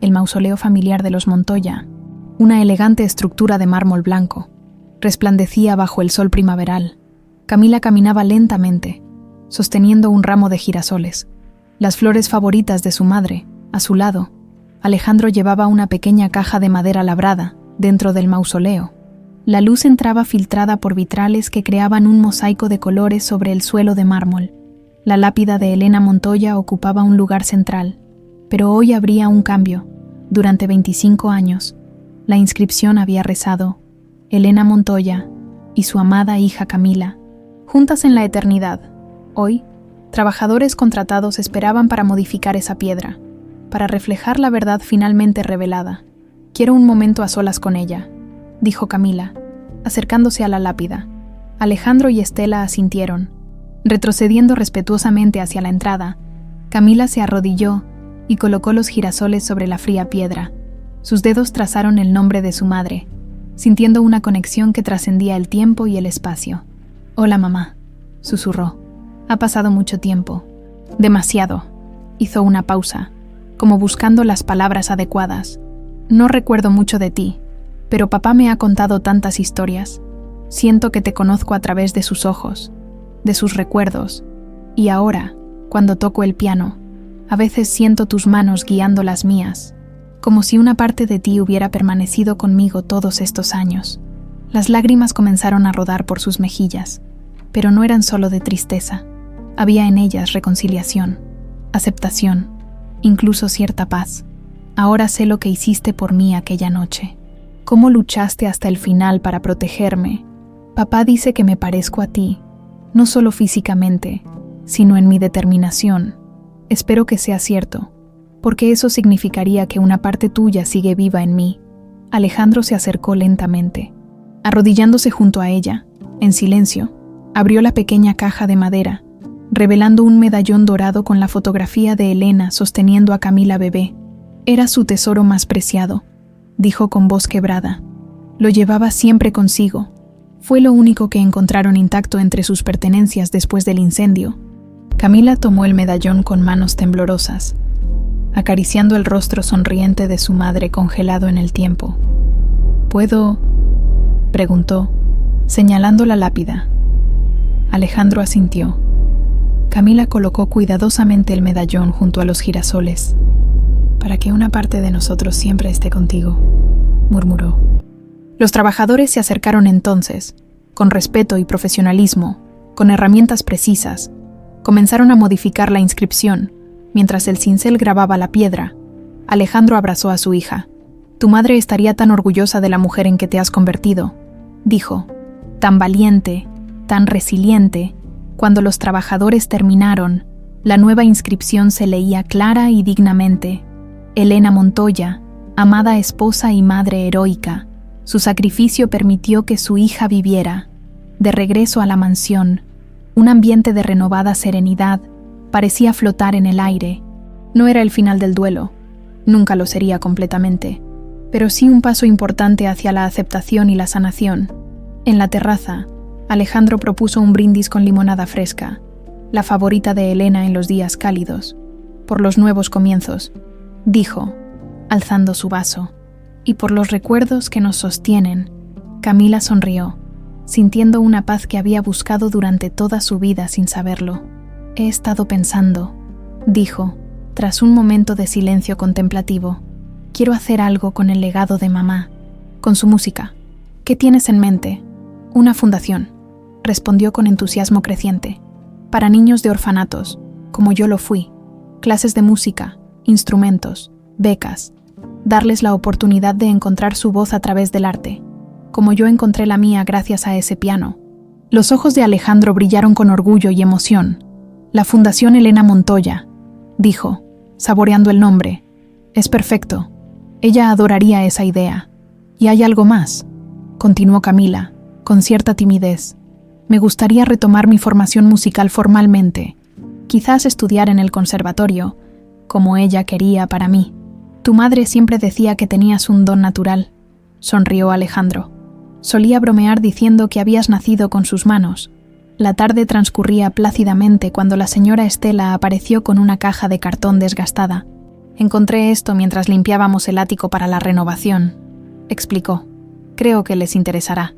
El mausoleo familiar de los Montoya, una elegante estructura de mármol blanco, resplandecía bajo el sol primaveral. Camila caminaba lentamente, sosteniendo un ramo de girasoles, las flores favoritas de su madre. A su lado, Alejandro llevaba una pequeña caja de madera labrada dentro del mausoleo. La luz entraba filtrada por vitrales que creaban un mosaico de colores sobre el suelo de mármol. La lápida de Elena Montoya ocupaba un lugar central, pero hoy habría un cambio. Durante 25 años, la inscripción había rezado: Elena Montoya y su amada hija Camila, juntas en la eternidad. Hoy, trabajadores contratados esperaban para modificar esa piedra, para reflejar la verdad finalmente revelada. «Quiero un momento a solas con ella», dijo Camila, acercándose a la lápida. Alejandro y Estela asintieron. Retrocediendo respetuosamente hacia la entrada, Camila se arrodilló y colocó los girasoles sobre la fría piedra. Sus dedos trazaron el nombre de su madre, sintiendo una conexión que trascendía el tiempo y el espacio. «Hola, mamá», susurró. «Ha pasado mucho tiempo». «Demasiado». Hizo una pausa, como buscando las palabras adecuadas. «No recuerdo mucho de ti, pero papá me ha contado tantas historias. Siento que te conozco a través de sus ojos, de sus recuerdos, y ahora, cuando toco el piano, a veces siento tus manos guiando las mías, como si una parte de ti hubiera permanecido conmigo todos estos años». Las lágrimas comenzaron a rodar por sus mejillas, pero no eran solo de tristeza. Había en ellas reconciliación, aceptación, incluso cierta paz. «Ahora sé lo que hiciste por mí aquella noche. Cómo luchaste hasta el final para protegerme. Papá dice que me parezco a ti, no solo físicamente, sino en mi determinación. Espero que sea cierto, porque eso significaría que una parte tuya sigue viva en mí». Alejandro se acercó lentamente. Arrodillándose junto a ella, en silencio, abrió la pequeña caja de madera, revelando un medallón dorado con la fotografía de Elena sosteniendo a Camila bebé. «Era su tesoro más preciado», dijo con voz quebrada. «Lo llevaba siempre consigo. Fue lo único que encontraron intacto entre sus pertenencias después del incendio». Camila tomó el medallón con manos temblorosas, acariciando el rostro sonriente de su madre congelado en el tiempo. «¿Puedo?», preguntó, señalando la lápida. Alejandro asintió. Camila colocó cuidadosamente el medallón junto a los girasoles. «Para que una parte de nosotros siempre esté contigo», murmuró. Los trabajadores se acercaron entonces, con respeto y profesionalismo, con herramientas precisas. Comenzaron a modificar la inscripción, mientras el cincel grababa la piedra. Alejandro abrazó a su hija. «Tu madre estaría tan orgullosa de la mujer en que te has convertido», dijo, «tan valiente, tan resiliente». Cuando los trabajadores terminaron, la nueva inscripción se leía clara y dignamente: Elena Montoya, amada esposa y madre heroica. Su sacrificio permitió que su hija viviera. De regreso a la mansión, un ambiente de renovada serenidad parecía flotar en el aire. No era el final del duelo, nunca lo sería completamente, pero sí un paso importante hacia la aceptación y la sanación. En la terraza, Alejandro propuso un brindis con limonada fresca, la favorita de Elena en los días cálidos. «Por los nuevos comienzos», dijo, alzando su vaso, «y por los recuerdos que nos sostienen». Camila sonrió, sintiendo una paz que había buscado durante toda su vida sin saberlo. «He estado pensando», dijo, tras un momento de silencio contemplativo. «Quiero hacer algo con el legado de mamá. con su música. ¿Qué tienes en mente? Una fundación, respondió con entusiasmo creciente. Para niños de orfanatos, como yo lo fui. Clases de música, instrumentos, becas. Darles la oportunidad de encontrar su voz a través del arte, como yo encontré la mía gracias a ese piano. Los ojos de Alejandro brillaron con orgullo y emoción. La Fundación Elena Montoya, dijo, saboreando el nombre. Es perfecto. Ella adoraría esa idea. ¿Y hay algo más?, continuó Camila, con cierta timidez. Me gustaría retomar mi formación musical formalmente, quizás estudiar en el conservatorio, como ella quería para mí. Tu madre siempre decía que tenías un don natural, sonrió Alejandro. Solía bromear diciendo que habías nacido con sus manos. La tarde transcurría plácidamente cuando la señora Estela apareció con una caja de cartón desgastada. Encontré esto mientras limpiábamos el ático para la renovación, explicó. Creo que les interesará.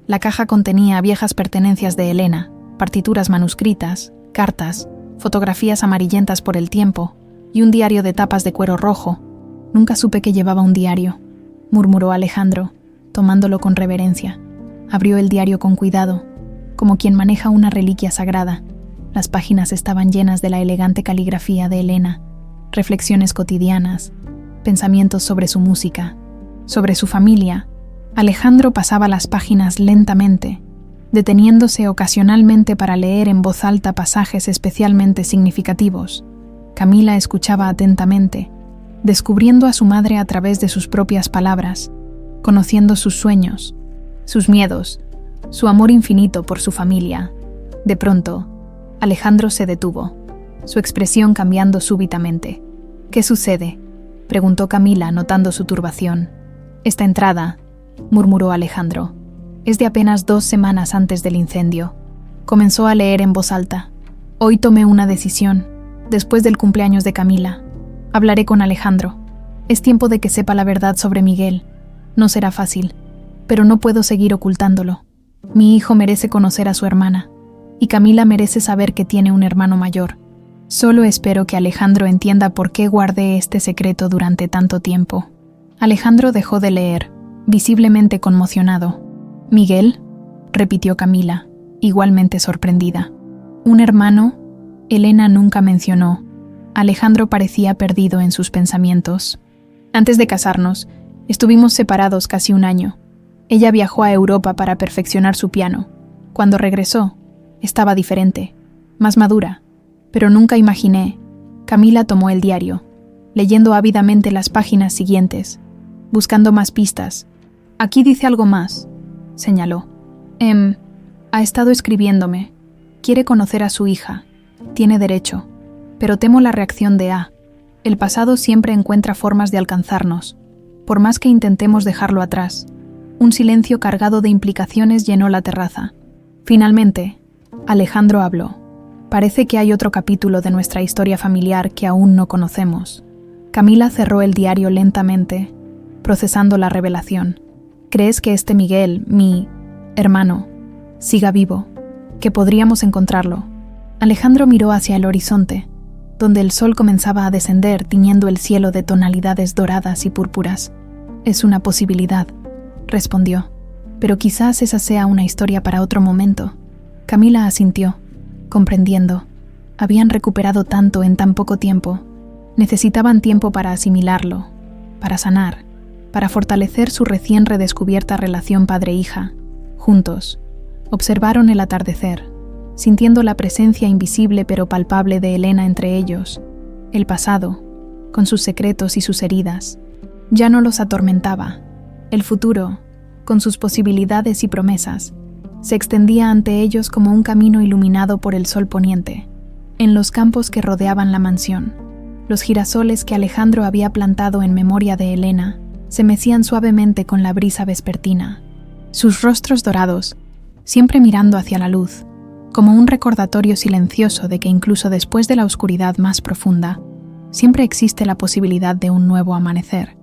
La caja contenía viejas pertenencias de Elena, partituras manuscritas, cartas, fotografías amarillentas por el tiempo y un diario de tapas de cuero rojo. Nunca supe que llevaba un diario, murmuró Alejandro, tomándolo con reverencia. Abrió el diario con cuidado, como quien maneja una reliquia sagrada. Las páginas estaban llenas de la elegante caligrafía de Elena, reflexiones cotidianas, pensamientos sobre su música, sobre su familia. Alejandro pasaba las páginas lentamente, deteniéndose ocasionalmente para leer en voz alta pasajes especialmente significativos. Camila escuchaba atentamente, descubriendo a su madre a través de sus propias palabras, conociendo sus sueños, sus miedos, su amor infinito por su familia. De pronto, Alejandro se detuvo, su expresión cambiando súbitamente. ¿Qué sucede?, preguntó Camila, notando su turbación. Esta entrada, murmuró Alejandro, es de apenas 2 semanas antes del incendio. Comenzó a leer en voz alta. Hoy tomé una decisión, después del cumpleaños de Camila. Hablaré con Alejandro. Es tiempo de que sepa la verdad sobre Miguel. No será fácil, pero no puedo seguir ocultándolo. Mi hijo merece conocer a su hermana, y Camila merece saber que tiene un hermano mayor. Solo espero que Alejandro entienda por qué guardé este secreto durante tanto tiempo. Alejandro dejó de leer, visiblemente conmocionado. ¿Miguel?, repitió Camila, igualmente sorprendida. ¿Un hermano? Elena nunca mencionó. Alejandro parecía perdido en sus pensamientos. Antes de casarnos, estuvimos separados casi 1 año. Ella viajó a Europa para perfeccionar su piano. Cuando regresó, estaba diferente, más madura, pero nunca imaginé. Camila tomó el diario, leyendo ávidamente las páginas siguientes, buscando más pistas. Aquí dice algo más, señaló. Ha estado escribiéndome. Quiere conocer a su hija. Tiene derecho. Pero temo la reacción de A. El pasado siempre encuentra formas de alcanzarnos, por más que intentemos dejarlo atrás. Un silencio cargado de implicaciones llenó la terraza. Finalmente, Alejandro habló. Parece que hay otro capítulo de nuestra historia familiar que aún no conocemos. Camila cerró el diario lentamente, procesando la revelación. ¿Crees que este Miguel, mi hermano, siga vivo? ¿Que podríamos encontrarlo? Alejandro miró hacia el horizonte, donde el sol comenzaba a descender tiñendo el cielo de tonalidades doradas y púrpuras. Es una posibilidad, respondió, pero quizás esa sea una historia para otro momento. Camila asintió, comprendiendo. Habían recuperado tanto en tan poco tiempo. Necesitaban tiempo para asimilarlo, para sanar, para fortalecer su recién redescubierta relación padre-hija. Juntos, observaron el atardecer, sintiendo la presencia invisible pero palpable de Elena entre ellos. El pasado, con sus secretos y sus heridas, ya no los atormentaba. El futuro, con sus posibilidades y promesas, se extendía ante ellos como un camino iluminado por el sol poniente. En los campos que rodeaban la mansión, los girasoles que Alejandro había plantado en memoria de Elena se mecían suavemente con la brisa vespertina. Sus rostros dorados, siempre mirando hacia la luz, como un recordatorio silencioso de que incluso después de la oscuridad más profunda, siempre existe la posibilidad de un nuevo amanecer.